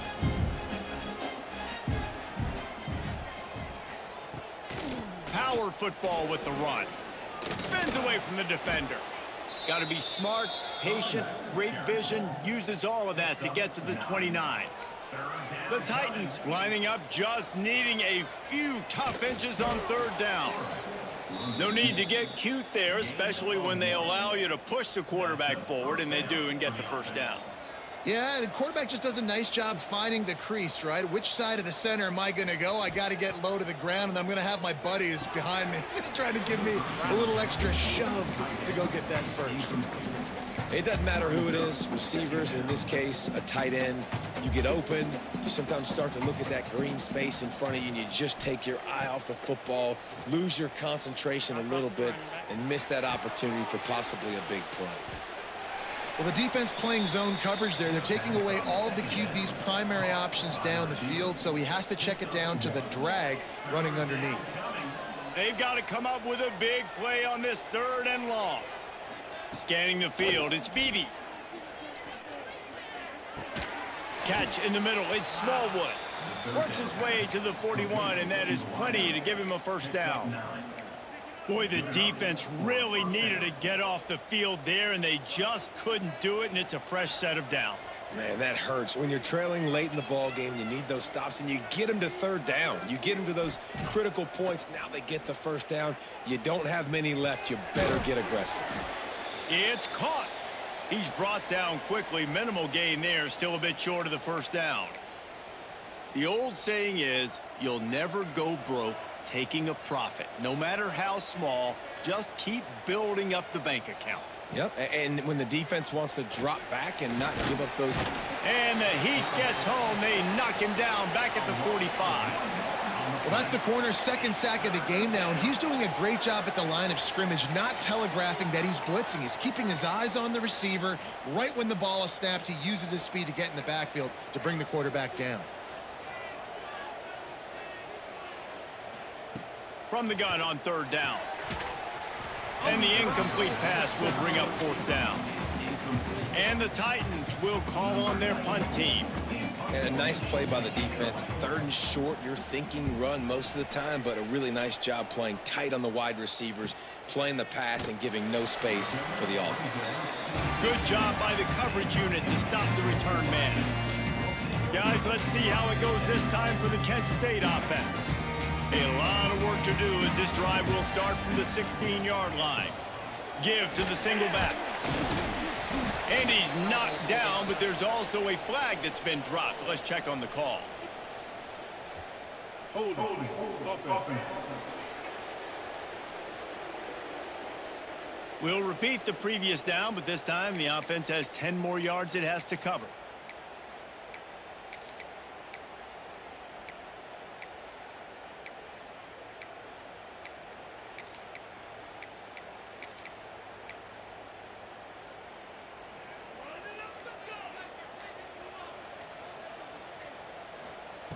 Power football with the run. Spins away from the defender. Got to be smart, patient, great vision, uses all of that to get to the 29. The Titans lining up, just needing a few tough inches on third down. No need to get cute there, especially when they allow you to push the quarterback forward, and they do, and get the first down. Yeah, the quarterback just does a nice job finding the crease, right? Which side of the center am I going to go? I got to get low to the ground, and I'm going to have my buddies behind me trying to give me a little extra shove to go get that first. It doesn't matter who it is, receivers, in this case, a tight end. You get open, you sometimes start to look at that green space in front of you, and you just take your eye off the football, lose your concentration a little bit, and miss that opportunity for possibly a big play. Well, the defense playing zone coverage there. They're taking away all of the QB's primary options down the field, so he has to check it down to the drag running underneath. They've got to come up with a big play on this third and long. Scanning the field, it's Beebe. Catch in the middle, it's Smallwood. Works his way to the 41, and that is plenty to give him a first down. Boy, the defense really needed to get off the field there, and they just couldn't do it, and it's a fresh set of downs. Man, that hurts. When you're trailing late in the ball game, you need those stops, and you get them to third down. You get them to those critical points. Now they get the first down. You don't have many left. You better get aggressive. It's caught. He's brought down quickly. Minimal gain there, still a bit short of the first down. The old saying is, you'll never go broke taking a profit. No matter how small, just keep building up the bank account. Yep, and when the defense wants to drop back and not give up those... And the Heat gets home. They knock him down back at the 45. Well, that's the corner's second sack of the game now, and he's doing a great job at the line of scrimmage, not telegraphing that he's blitzing. He's keeping his eyes on the receiver. Right when the ball is snapped, he uses his speed to get in the backfield to bring the quarterback down. From the gun on third down. And the incomplete pass will bring up fourth down. And the Titans will call on their punt team. And a nice play by the defense. Third and short, you're thinking run most of the time, but a really nice job playing tight on the wide receivers, playing the pass and giving no space for the offense. Good job by the coverage unit to stop the return man. Guys, let's see how it goes this time for the Kent State offense. A lot of work to do as this drive will start from the 16-yard line. Give to the single back. And he's knocked down, but there's also a flag that's been dropped. Let's check on the call. Hold. Offense. We'll repeat the previous down, but this time the offense has 10 more yards it has to cover.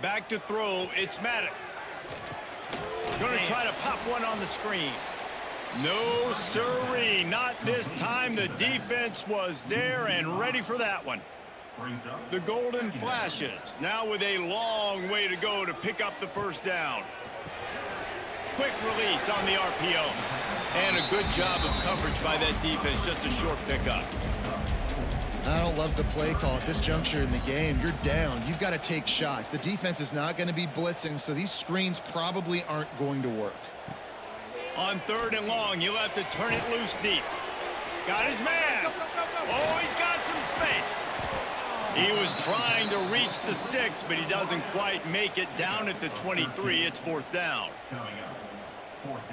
Back to throw, it's Maddox. Going to try to pop one on the screen. No siree, not this time. The defense was there and ready for that one. The Golden Flashes now with a long way to go to pick up the first down. Quick release on the RPO. And a good job of coverage by that defense. Just a short pickup. I don't love the play call at this juncture in the game. You're down. You've got to take shots. The defense is not going to be blitzing, so these screens probably aren't going to work. On 3rd and long, he'll have to turn it loose deep. Got his man. Oh, he's got some space. He was trying to reach the sticks, but he doesn't quite make it down at the 23. It's 4th down.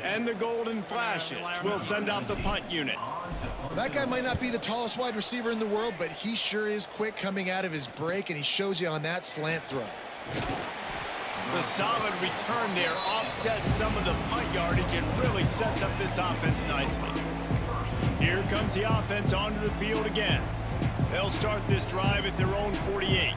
And the Golden Flashes will send out the punt unit. That guy might not be the tallest wide receiver in the world, but he sure is quick coming out of his break, and he shows you on that slant throw. The solid return there offsets some of the punt yardage and really sets up this offense nicely. Here comes the offense onto the field again. They'll start this drive at their own 48.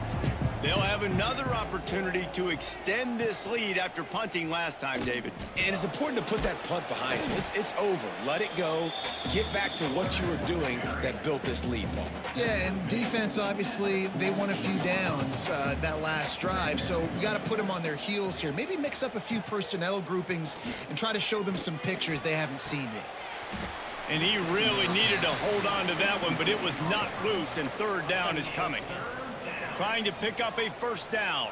They'll have another opportunity to extend this lead after punting last time, David. And it's important to put that punt behind you. It's over. Let it go. Get back to what you were doing that built this lead, Paul. Yeah, and defense, obviously, they won a few downs that last drive, so we got to put them on their heels here. Maybe mix up a few personnel groupings and try to show them some pictures they haven't seen yet. And he really needed to hold on to that one, but it was not loose, and 3rd down is coming. Trying to pick up a 1st down.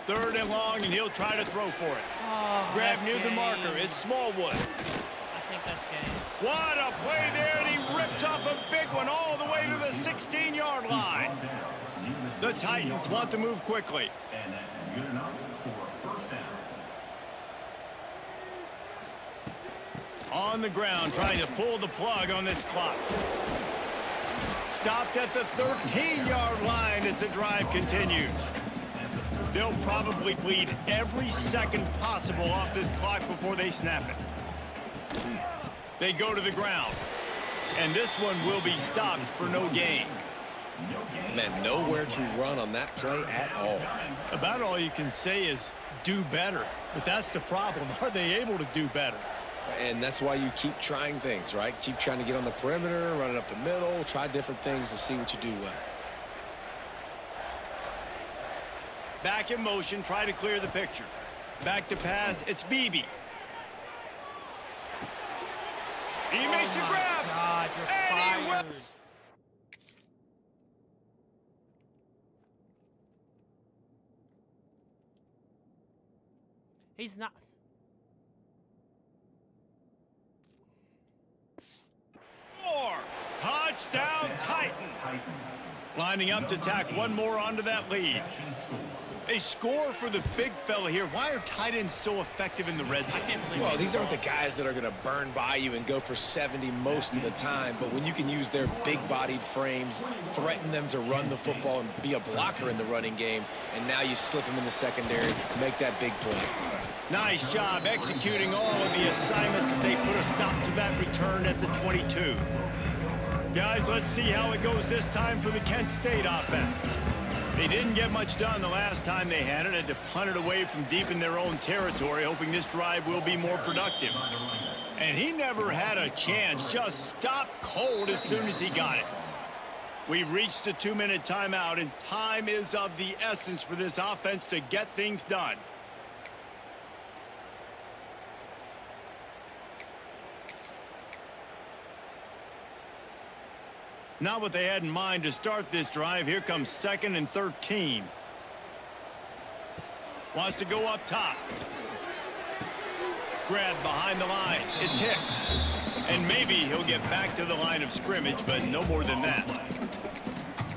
3rd and long, and he'll try to throw for it. Oh, Grab near the marker. It's Smallwood. I think that's game. What a play there, and he rips off a big one all the way to the 16-yard line. The Titans want to move quickly. And that's good enough for a 1st down. On the ground, trying to pull the plug on this clock. Stopped at the 13-yard line as the drive continues. They'll probably bleed every second possible off this clock before they snap it. They go to the ground. And this one will be stopped for no gain. Man, nowhere to run on that play at all. About all you can say is do better. But that's the problem. Are they able to do better? And that's why you keep trying things, right? Keep trying to get on the perimeter, run it up the middle, try different things to see what you do well. Back in motion, try to clear the picture. Back to pass, it's Beebe. He makes a grab. God, you're And he fired. will. He's not. Touchdown Titans. Lining up to tack one more onto that lead. A score for the big fella here. Why are tight ends so effective in the red zone? Well, these aren't the guys that are going to burn by you and go for 70 most of the time, but when you can use their big-bodied frames, threaten them to run the football and be a blocker in the running game, and now you slip them in the secondary, make that big play. Nice job executing all of the assignments as they put a stop to that return at the 22. Guys, let's see how it goes this time for the Kent State offense. They didn't get much done the last time they had it. Had to punt it away from deep in their own territory, hoping this drive will be more productive. And he never had a chance. Just stopped cold as soon as he got it. We've reached the 2-minute timeout, and time is of the essence for this offense to get things done. Not what they had in mind to start this drive. Here comes 2nd and 13. Wants to go up top. Grab behind the line. It's Hicks. And maybe he'll get back to the line of scrimmage, but no more than that.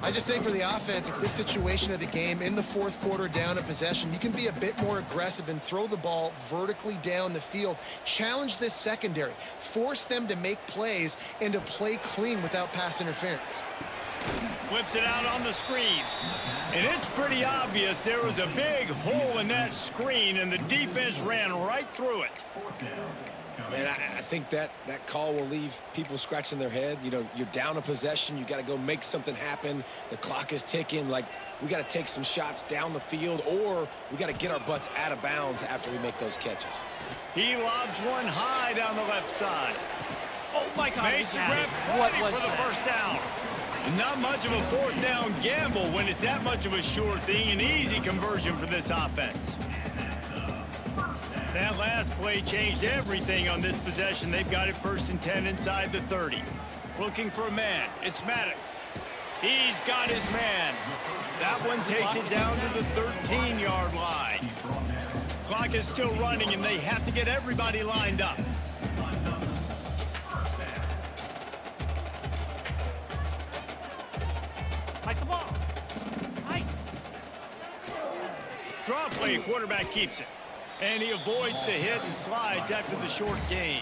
I just think for the offense, at this situation of the game, in the 4th quarter down a possession, you can be a bit more aggressive and throw the ball vertically down the field. Challenge this secondary. Force them to make plays and to play clean without pass interference. Flips it out on the screen. And it's pretty obvious there was a big hole in that screen, and the defense ran right through it. Man, I think that call will leave people scratching their head. You know, you're down a possession. You got to go make something happen. The clock is ticking. Like, we got to take some shots down the field, or we got to get our butts out of bounds after we make those catches. He lobs one high down the left side. Oh my God! Makes the grab What ready was for the that? 1st down. Not much of a 4th down gamble when it's that much of a sure thing. An easy conversion for this offense. That last play changed everything on this possession. They've got it 1st and 10 inside the 30. Looking for a man. It's Maddox. He's got his man. That one takes it down to the 13-yard line. Clock is still running, and they have to get everybody lined up. Hike the ball. Hike. Draw play, quarterback keeps it. And he avoids the hit and slides after the short gain.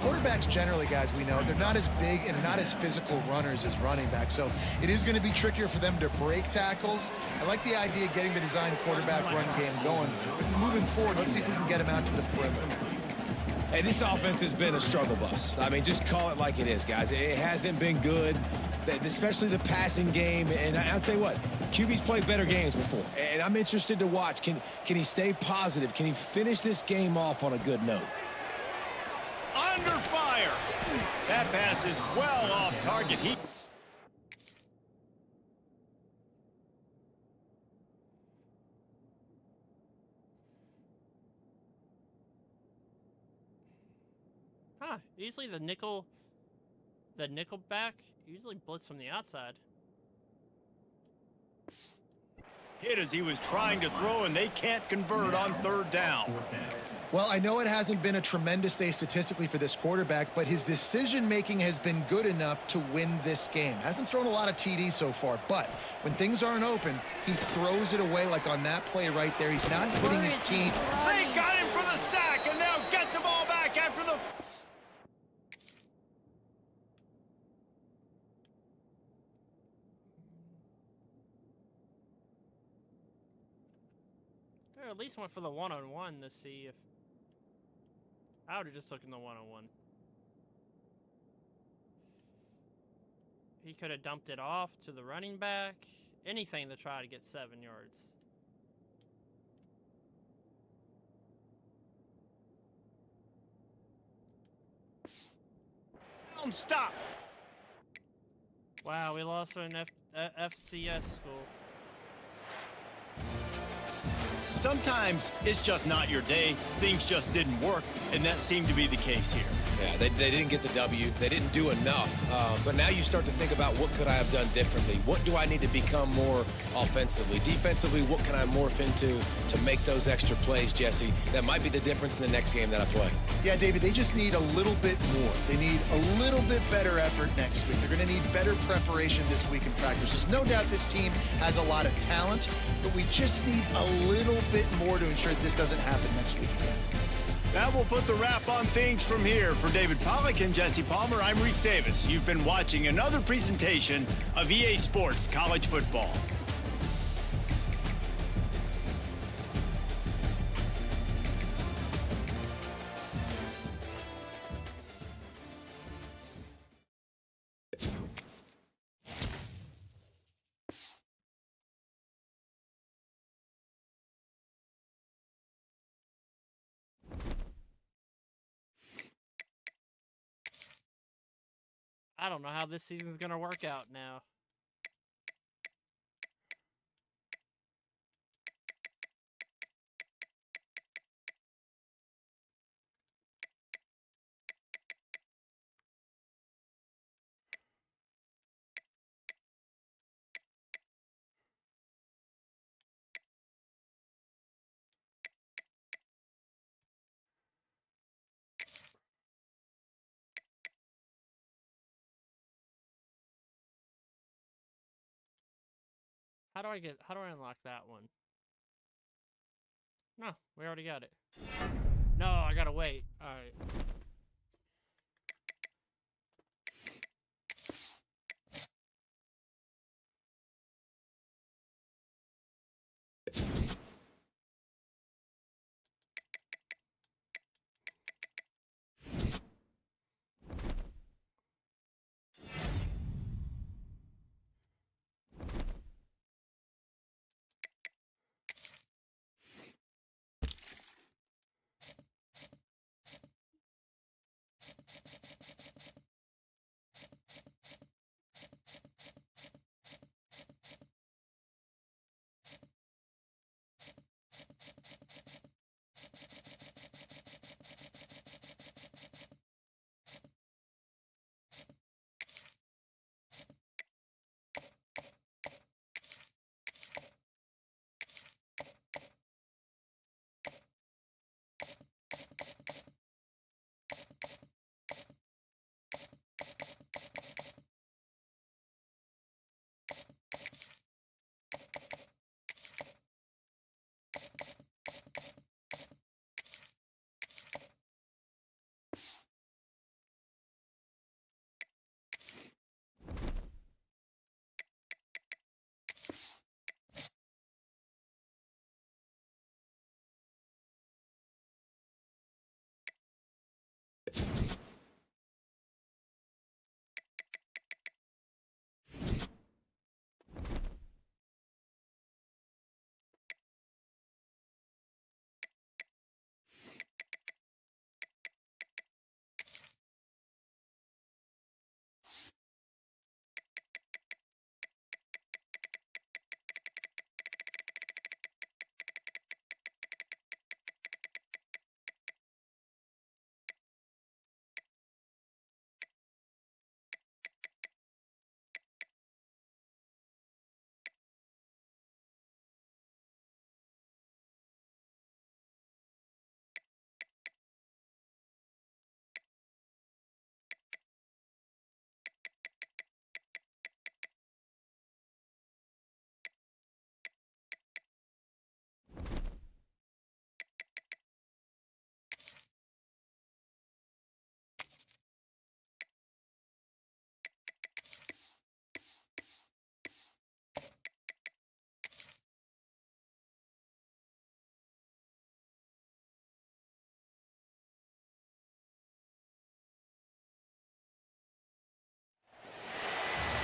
Quarterbacks generally, guys, we know, they're not as big and not as physical runners as running backs, so it is going to be trickier for them to break tackles. I like the idea of getting the design quarterback run game going. But moving forward, let's see if we can get him out to the perimeter. Hey, this offense has been a struggle bus. I mean, just call it like it is, guys. It hasn't been good, especially the passing game. And I'll tell you what, QB's played better games before. And I'm interested to watch. Can he stay positive? Can he finish this game off on a good note? Under fire. That pass is well off target. Usually the nickel back usually blitz from the outside. Hit as he was trying to throw, and they can't convert on 3rd down. Well, I know it hasn't been a tremendous day statistically for this quarterback, but his decision-making has been good enough to win this game. Hasn't thrown a lot of TDs so far, but when things aren't open, he throws it away like on that play right there. He's not putting his team... They got him for the sack, and now get the ball back after the... Or at least went for the one-on-one to see if... I would have just taken the one-on-one. He could have dumped it off to the running back. Anything to try to get 7 yards. Stop. Wow, we lost to an FCS school. Sometimes it's just not your day. Things just didn't work, and that seemed to be the case here. Yeah, they didn't get the W. They didn't do enough. But now you start to think about what could I have done differently? What do I need to become more offensively? Defensively, what can I morph into to make those extra plays, Jesse? That might be the difference in the next game that I play. Yeah, David, they just need a little bit more. They need a little bit better effort next week. They're going to need better preparation this week in practice. There's no doubt this team has a lot of talent, but we just need a little bit more to ensure that this doesn't happen next week again. That will put the wrap on things from here. For David Pollack and Jesse Palmer, I'm Reese Davis. You've been watching another presentation of EA Sports College Football. I don't know how this season's gonna work out now. How do I unlock that one? No, we already got it. No, I gotta wait. Alright.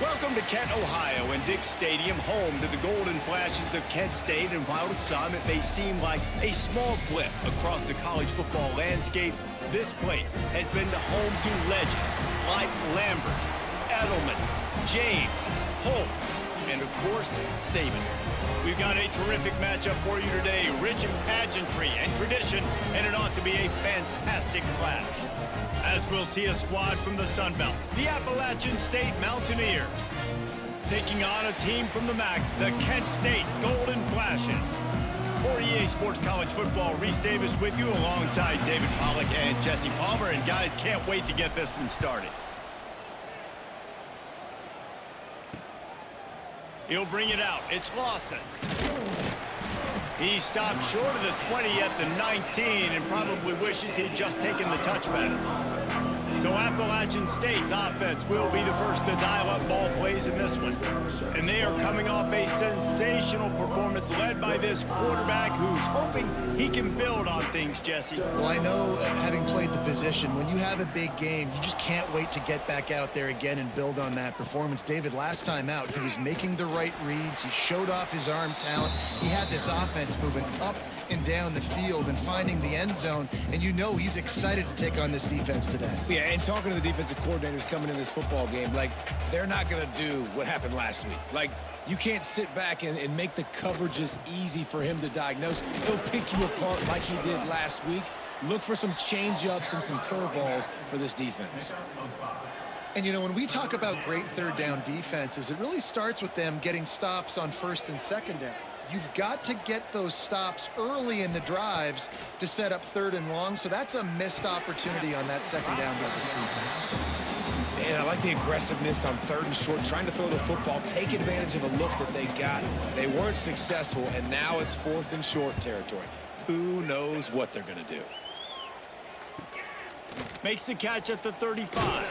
Welcome to Kent, Ohio, and Dick Stadium, home to the golden flashes of Kent State. And while to some it may seem like a small blip across the college football landscape, this place has been the home to legends like Lambert, Edelman, James, Holtz, and of course, Saban. We've got a terrific matchup for you today, rich in pageantry and tradition, and it ought to be a fantastic clash. As we'll see a squad from the Sun Belt, the Appalachian State Mountaineers, taking on a team from the MAC, the Kent State Golden Flashes. For EA Sports College Football, Reese Davis with you alongside David Pollack and Jesse Palmer, and guys, can't wait to get this one started. He'll bring it out. It's Lawson. He stopped short of the 20 at the 19 and probably wishes he'd just taken the touchback. So Appalachian State's offense will be the first to dial up ball plays in this one. And they are coming off a sensational performance led by this quarterback who's hoping he can build on things, Jesse. Well, I know, having played the position, when you have a big game, you just can't wait to get back out there again and build on that performance. David, last time out, he was making the right reads. He showed off his arm talent. He had this offense moving up and down the field and finding the end zone, and you know he's excited to take on this defense today. Yeah, and talking to the defensive coordinators coming in this football game, like, they're not going to do what happened last week. Like, you can't sit back and make the coverages easy for him to diagnose. He'll pick you apart like he did last week. Look for some change-ups and some curveballs for this defense. And, you know, when we talk about great third down defenses, it really starts with them getting stops on first and second down. You've got to get those stops early in the drives to set up third and long, so that's a missed opportunity on that second down by this defense. And I like the aggressiveness on third and short, trying to throw the football, take advantage of a look that they got. They weren't successful, and now it's fourth and short territory. Who knows what they're going to do? Makes the catch at the 35.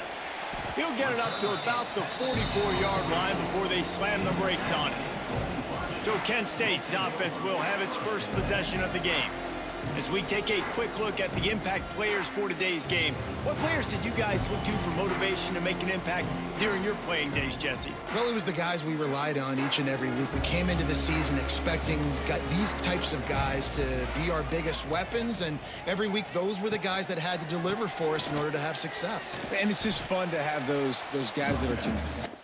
He'll get it up to about the 44-yard line before they slam the brakes on it. So Kent State's offense will have its first possession of the game. As we take a quick look at the impact players for today's game, what players did you guys look to for motivation to make an impact during your playing days, Jesse? Well, it was the guys we relied on each and every week. We came into the season expecting these types of guys to be our biggest weapons, and every week those were the guys that had to deliver for us in order to have success. And it's just fun to have those guys that are consistent.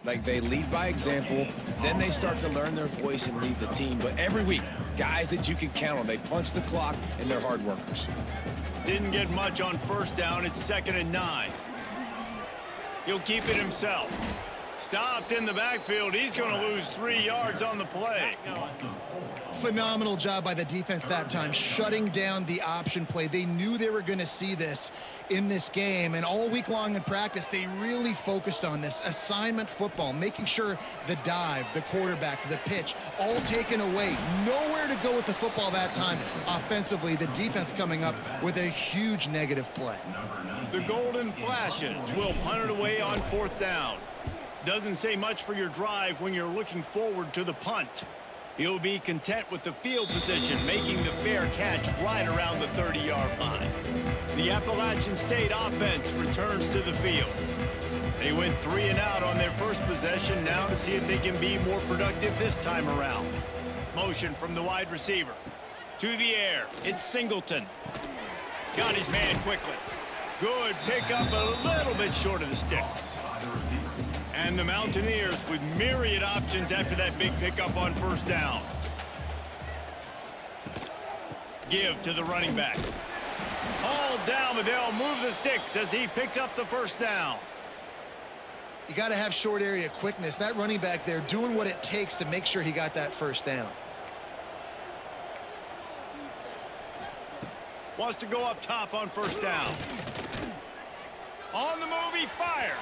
Like, they lead by example, then they start to learn their voice and lead the team. But every week, guys that you can count on, they punch the clock, and they're hard workers. Didn't get much on first down. It's 2nd and 9. He'll keep it himself. Stopped in the backfield. He's going to lose 3 yards on the play. Phenomenal job by the defense that time, shutting down the option play. They knew they were going to see this in this game, and all week long in practice, they really focused on this assignment football, making sure the dive, the quarterback, the pitch, all taken away. Nowhere to go with the football that time offensively. The defense coming up with a huge negative play. Number 9. The Golden Flashes will punt it away on 4th down. Doesn't say much for your drive when you're looking forward to the punt. He'll be content with the field position, making the fair catch right around the 30-yard line. The Appalachian State offense returns to the field. They went 3 and out on their first possession, now to see if they can be more productive this time around. Motion from the wide receiver. To the air, it's Singleton. Got his man quickly. Good pickup, a little bit short of the sticks. And the Mountaineers with myriad options after that big pickup on 1st down. Give to the running back. All down, but they'll move the sticks as he picks up the 1st down. You got to have short area quickness. That running back there doing what it takes to make sure he got that 1st down. Wants to go up top on 1st down. On the move, he fires.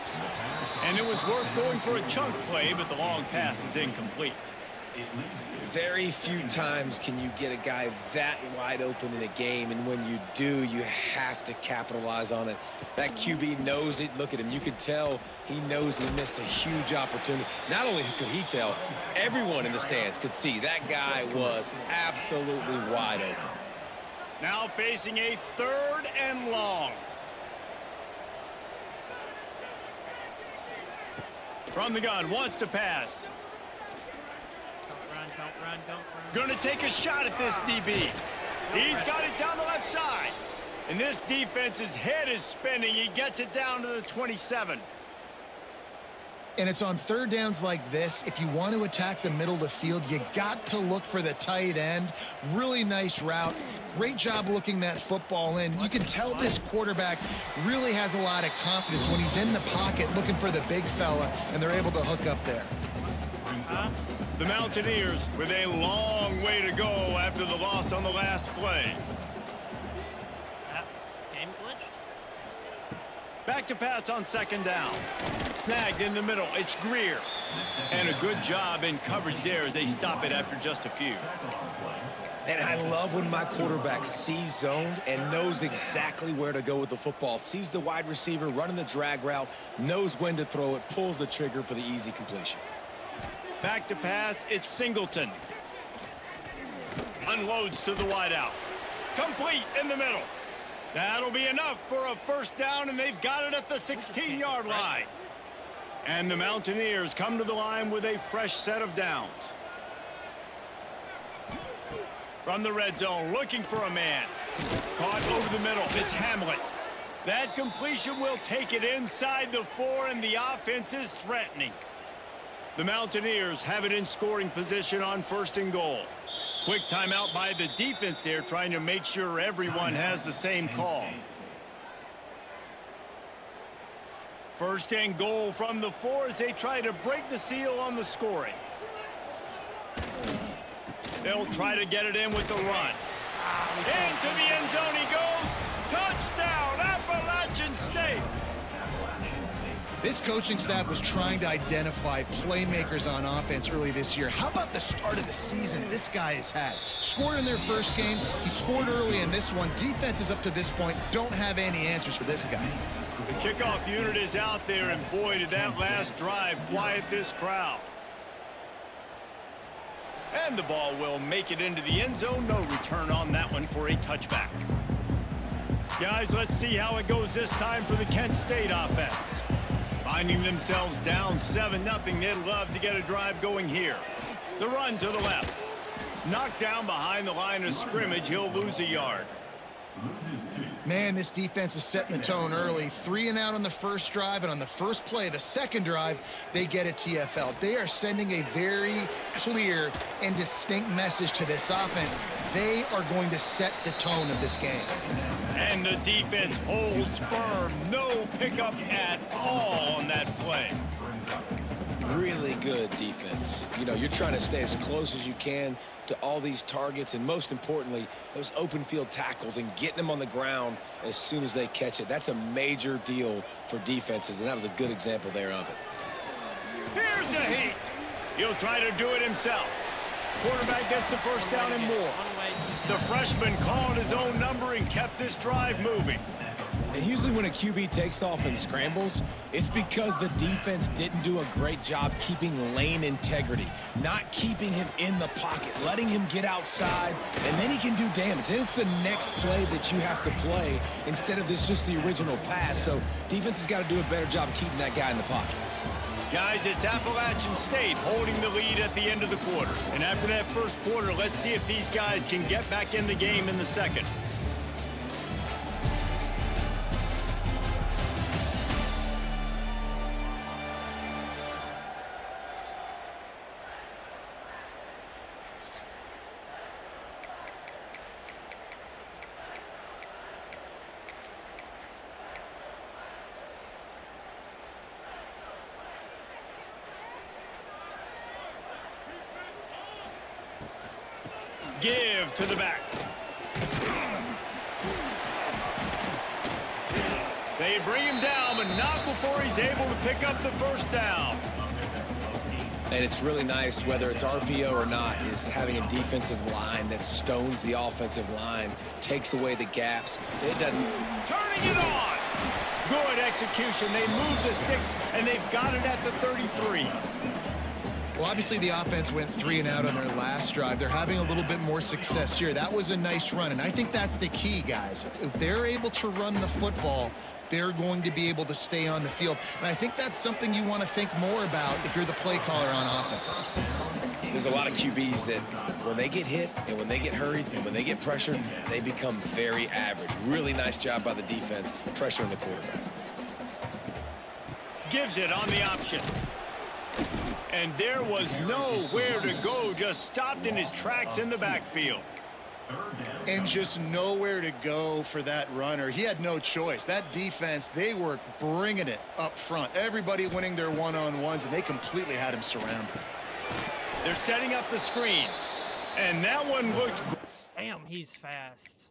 And it was worth going for a chunk play, but the long pass is incomplete. Very few times can you get a guy that wide open in a game, and when you do, you have to capitalize on it. That QB knows it. Look at him. You could tell he knows he missed a huge opportunity. Not only could he tell, everyone in the stands could see that guy was absolutely wide open. Now facing a 3rd and long. From the gun, wants to pass. Don't run. Going to take a shot at this DB. He's got it down the left side. And this defense's head is spinning. He gets it down to the 27. And it's on 3rd downs like this. If you want to attack the middle of the field, you got to look for the tight end. Really nice route. Great job looking that football in. You can tell this quarterback really has a lot of confidence when he's in the pocket looking for the big fella, and they're able to hook up there. The Mountaineers with a long way to go after the loss on the last play. Game glitched. Back to pass on 2nd down. Snagged in the middle. It's Greer. And a good job in coverage there as they stop it after just a few. And I love when my quarterback sees zoned and knows exactly where to go with the football. Sees the wide receiver running the drag route, knows when to throw it, pulls the trigger for the easy completion. Back to pass, it's Singleton. Unloads to the wideout. Complete in the middle. That'll be enough for a 1st down, and they've got it at the 16-yard line. And the Mountaineers come to the line with a fresh set of downs. From the red zone, looking for a man. Caught over the middle, it's Hamlet. That completion will take it inside the 4, and the offense is threatening. The Mountaineers have it in scoring position on 1st and goal. Quick timeout by the defense there, trying to make sure everyone has the same call. 1st and goal from the 4 as they try to break the seal on the scoring. They'll try to get it in with the run. Into the end zone he goes. Touchdown, Appalachian State. This coaching staff was trying to identify playmakers on offense early this year. How about the start of the season this guy has had? Scored in their first game. He scored early in this one. Defenses up to this point don't have any answers for this guy. The kickoff unit is out there, and boy, did that last drive quiet this crowd. And the ball will make it into the end zone. No return on that one for a touchback. Guys, let's see how it goes this time for the Kent State offense. Finding themselves down 7-0, they'd love to get a drive going here. The run to the left. Knocked down behind the line of scrimmage, he'll lose a yard. Man, this defense is setting the tone early. 3 and out on the first drive, and on the first play, the second drive, they get a TFL. They are sending a very clear and distinct message to this offense. They are going to set the tone of this game. And the defense holds firm. No pickup at all on that play. Really good defense. You know, you're trying to stay as close as you can to all these targets, and most importantly, those open field tackles and getting them on the ground as soon as they catch it. That's a major deal for defenses, and that was a good example there of it. Here's a heat. He'll try to do it himself. Quarterback gets the first down and more. The freshman called his own number and kept this drive moving. And usually when a QB takes off and scrambles, it's because the defense didn't do a great job keeping lane integrity, not keeping him in the pocket, letting him get outside, and then he can do damage. Then it's the next play that you have to play instead of this just the original pass. So defense has got to do a better job keeping that guy in the pocket. Guys, it's Appalachian State holding the lead at the end of the quarter. And after that first quarter, let's see if these guys can get back in the game in the second. Give to the back. They bring him down, but not before he's able to pick up the first down. And it's really nice, whether it's RPO or not, is having a defensive line that stones the offensive line, takes away the gaps. It doesn't. Turning it on. Good execution. They move the sticks, and they've got it at the 33. Well, obviously the offense went 3 and out on their last drive. They're having a little bit more success here. That was a nice run, and I think that's the key, guys. If they're able to run the football, they're going to be able to stay on the field. And I think that's something you want to think more about if you're the play caller on offense. There's a lot of QBs that when they get hit and when they get hurried and when they get pressured, they become very average. Really nice job by the defense pressuring the quarterback. Gives it on the option. And there was nowhere to go, just stopped in his tracks in the backfield. And just nowhere to go for that runner. He had no choice. That defense, they were bringing it up front. Everybody winning their one-on-ones, and they completely had him surrounded. They're setting up the screen. And that one looked great. Damn, he's fast.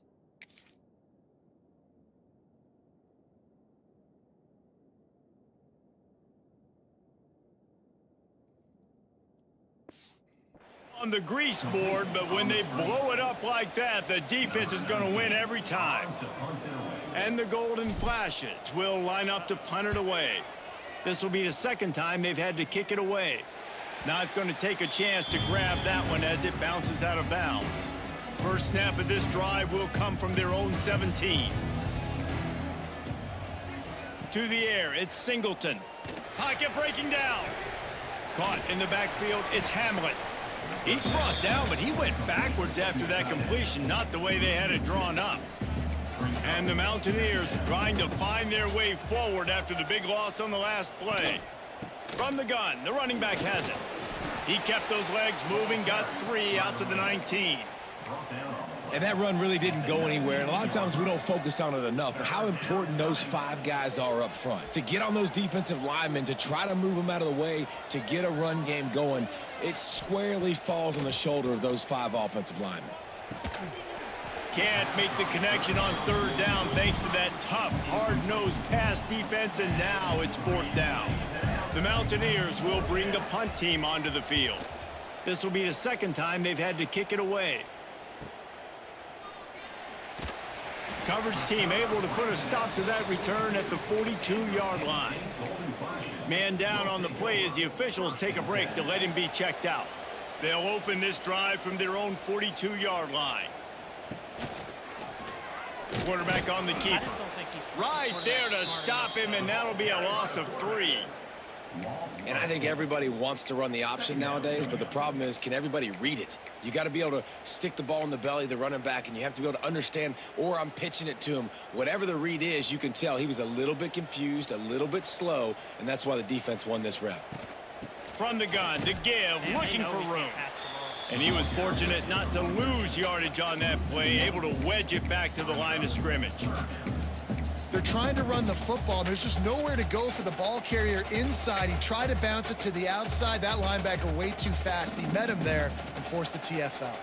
On the grease board, but when they blow it up like that, the defense is going to win every time. And the Golden Flashes will line up to punt it away. This will be the second time they've had to kick it away. Not going to take a chance to grab that one as it bounces out of bounds. First snap of this drive will come from their own 17. To the air, it's Singleton. Pocket breaking down. Caught in the backfield, it's Hamlet. He's brought down, but he went backwards after that completion, not the way they had it drawn up. And the Mountaineers trying to find their way forward after the big loss on the last play. From the gun, the running back has it. He kept those legs moving, got 3 out to the 19. And that run really didn't go anywhere. And a lot of times we don't focus on it enough, but how important those 5 guys are up front. To get on those defensive linemen, to try to move them out of the way, to get a run game going, it squarely falls on the shoulder of those 5 offensive linemen. Can't make the connection on third down thanks to that tough, hard-nosed pass defense, and now it's 4th down. The Mountaineers will bring the punt team onto the field. This will be the second time they've had to kick it away. Coverage team able to put a stop to that return at the 42-yard line. Man down on the play as the officials take a break to let him be checked out. They'll open this drive from their own 42-yard line. Quarterback on the keep. I just don't think he's Right there to stop him, and that'll be a loss of 3. And I think everybody wants to run the option nowadays, but the problem is, can everybody read it? You got to be able to stick the ball in the belly of the running back, and you have to be able to understand, or I'm pitching it to him. Whatever the read is, you can tell he was a little bit confused, a little bit slow, and that's why the defense won this rep. From the gun to give, Man, looking they know for he can't room. pass the ball. And he was fortunate not to lose yardage on that play, able to wedge it back to the line of scrimmage. They're trying to run the football, and there's just nowhere to go for the ball carrier inside. He tried to bounce it to the outside. That linebacker way too fast. He met him there and forced the TFL.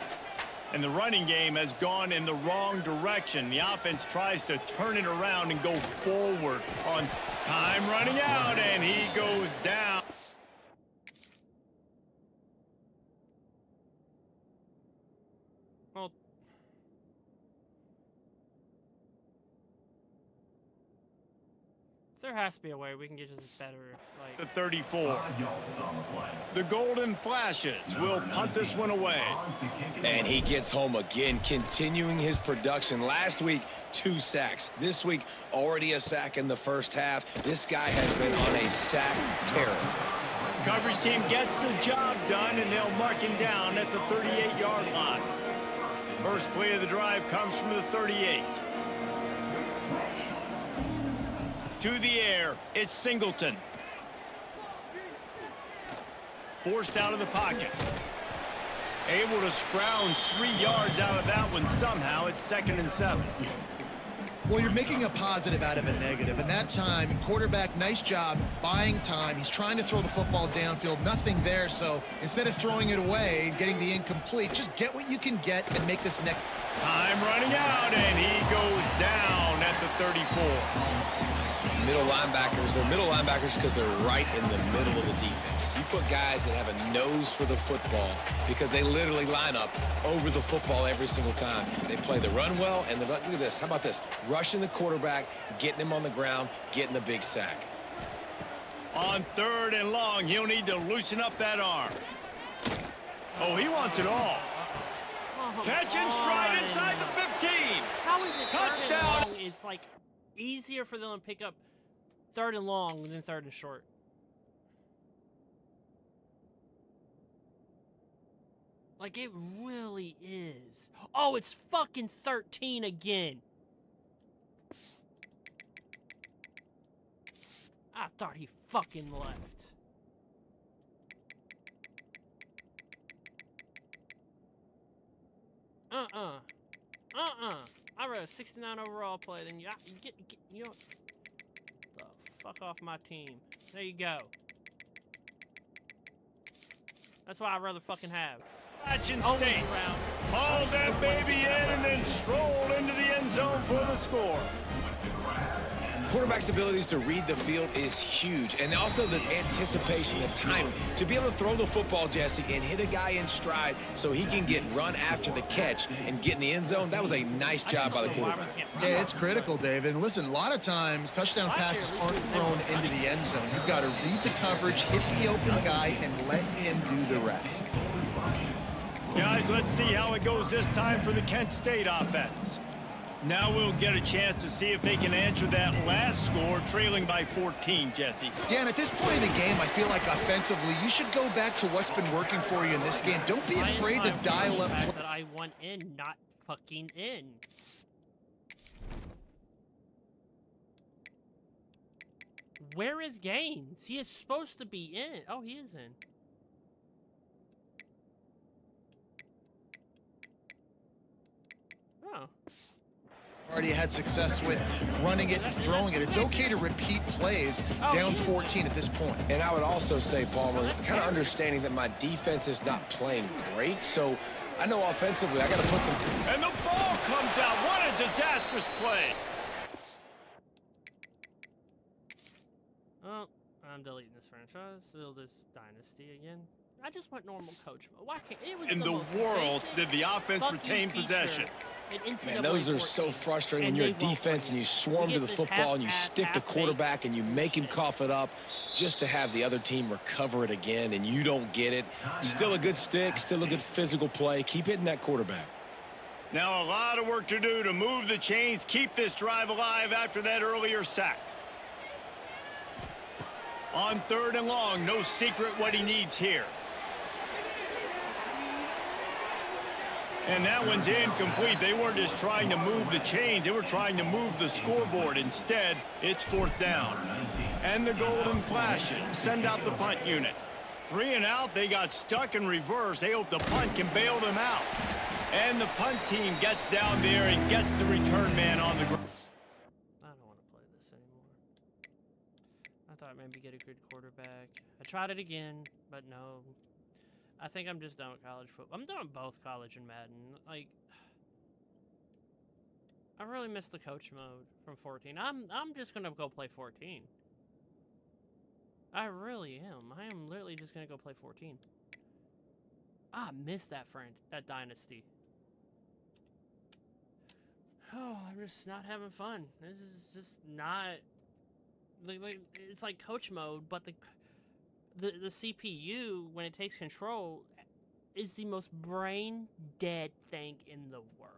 And the running game has gone in the wrong direction. The offense tries to turn it around and go forward on time running out, and he goes down. Well, There has to be a way we can get just better. Like The 34. 5 yards on the play. The Golden Flashes will punt this one away. On to kick it And away. he gets home again, continuing his production. Last week, 2 sacks. This week, already a sack in the first half. This guy has been on a sack terror. Coverage team gets the job done, and they'll mark him down at the 38-yard line. First play of the drive comes from the 38. To the air, it's Singleton. Forced out of the pocket. Able to scrounge 3 yards out of that one somehow. It's 2nd and 7. Well, you're making a positive out of a negative. And that time, quarterback, nice job buying time. He's trying to throw the football downfield. Nothing there. So instead of throwing it away and getting the incomplete, just get what you can get and make this next. Time running out, and he goes down at the 34. Middle linebackers, they're middle linebackers because they're right in the middle of the defense. You put guys that have a nose for the football because they literally line up over the football every single time. They play the run well, and look at this. How about this? Rushing the quarterback, getting him on the ground, getting the big sack. On 3rd and long, he'll need to loosen up that arm. Oh, he wants it all. oh, Catch and stride on. inside the 15. How is it third and Touchdown. long? It's like easier for them to pick up 3rd and long than 3rd and short. Like, it really is. Oh, it's fucking 13 again. I thought he fucking left. I read a 69 overall play, then you know, the fuck off my team. There you go. That's why I'd rather fucking have. Action Always State. around. Haul that baby in and then stroll into the end zone for the score. Quarterback's abilities to read the field is huge, and also the anticipation, the timing. To be able to throw the football, Jesse, and hit a guy in stride so he can get run after the catch and get in the end zone, that was a nice job by the quarterback. Yeah, it's critical, David. And listen, a lot of times touchdown passes aren't thrown into the end zone. You've got to read the coverage, hit the open guy, and let him do the rest. Guys, let's see how it goes this time for the Kent State offense. Now we'll get a chance to see if they can answer that last score, trailing by 14, Jesse. Yeah, and at this point in the game, I feel like offensively, you should go back to what's been working for you in this game. Don't be afraid to dial up. That I went in, not fucking in. Where is Gaines? He is supposed to be in. Oh, he is in. Oh. Already had success with running it and throwing it. It's okay to repeat plays down 14 at this point. And I would also say, Palmer, kind of understanding that my defense is not playing great, so I know offensively I got to put some... And the ball comes out. What a disastrous play. Oh, I'm deleting this franchise. Still this dynasty again. I just want normal coach mode. Why can't it was In the most world, basic did the offense fuck you retain feature possession? in NCAA Man, those are so 14, frustrating when and you're a they won't defense win and you it. swarm We to get the this football and you half-ass, stick the half-baked quarterback and you make him shit. cough it up just to have the other team recover it again and you don't get it. Still a good stick, still a good physical play. Keep hitting that quarterback. Now a lot of work to do to move the chains, keep this drive alive after that earlier sack. On 3rd and long, no secret what he needs here. And that one's incomplete. They weren't just trying to move the chains. They were trying to move the scoreboard. Instead, it's 4th down. And the Golden Flashes send out the punt unit. 3 and out, they got stuck in reverse. They hope the punt can bail them out. And the punt team gets down there and gets the return man on the ground. I don't want to play this anymore. I thought maybe get a good quarterback. I tried it again, but no. I think I'm just done with college football. I'm done with both college and Madden. Like, I really miss the coach mode from 14. I'm just gonna go play 14. I really am. I am literally just gonna go play 14. I miss that dynasty. Oh, I'm just not having fun. This is just not It's like coach mode, but the CPU, when it takes control, is the most brain dead thing in the world.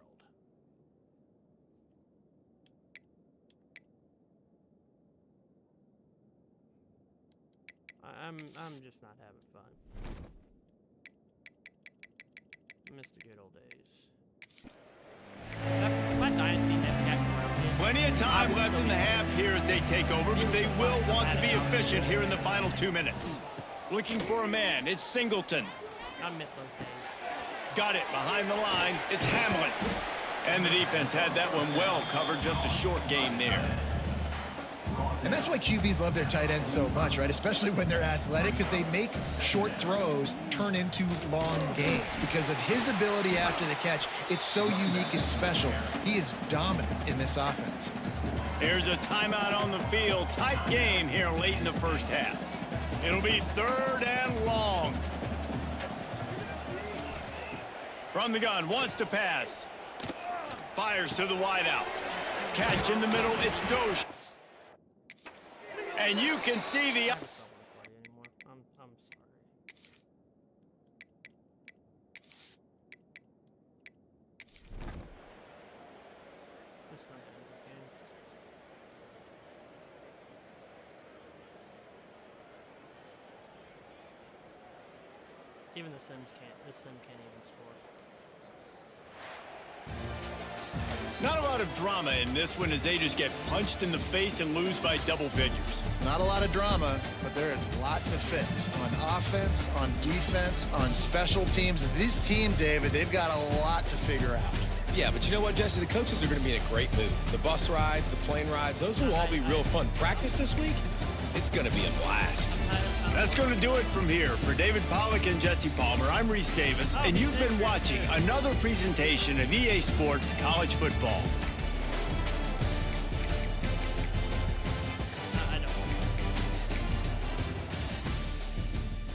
I'm just not having fun. I miss the good old days. My Dynasty never got grounded. Plenty of time left in the half here as they take over, but they will want to be efficient here in the final 2 minutes. Looking for a man. It's Singleton. I miss those days. Got it behind the line. It's Hamlin. And the defense had that one well covered. Just a short game there. And that's why QBs love their tight ends so much, right? Especially when they're athletic, because they make short throws turn into long gains. Because of his ability after the catch, it's so unique and special. He is dominant in this offense. Here's a timeout on the field. Tight game here late in the first half. It'll be 3rd and long. From the gun, wants to pass. Fires to the wideout. Catch in the middle, it's Dosh. And you can see the... I just don't want to play anymore. I'm sorry. Just gonna end this game. Even the Sims can't. This Sim can't even score. Not a lot of drama in this one as they just get punched in the face and lose by double figures. Not a lot of drama, but there is a lot to fix on offense, on defense, on special teams. This team, David, they've got a lot to figure out. Yeah, but you know what, Jesse? The coaches are going to be in a great mood. The bus rides, the plane rides, those will all be real fun. Practice this week, it's going to be a blast. That's going to do it from here. For David Pollack and Jesse Palmer, I'm Reese Davis, and you've been watching another presentation of EA Sports College Football.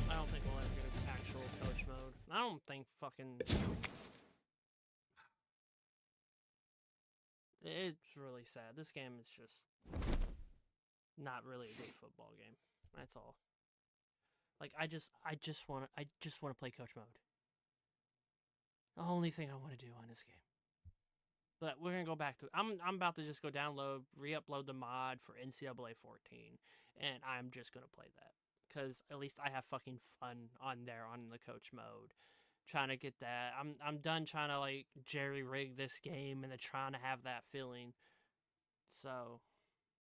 I don't think we'll ever get an actual coach mode. I don't think fucking... It's really sad. This game is just not really a good football game. That's all. Like I just want to play coach mode. The only thing I want to do on this game. But we're gonna go back to. I'm about to just go download, re-upload the mod for NCAA 14, and I'm just gonna play that because at least I have fucking fun on there on the coach mode. Trying to get that. I'm done trying to like jerry rig this game and then trying to have that feeling. So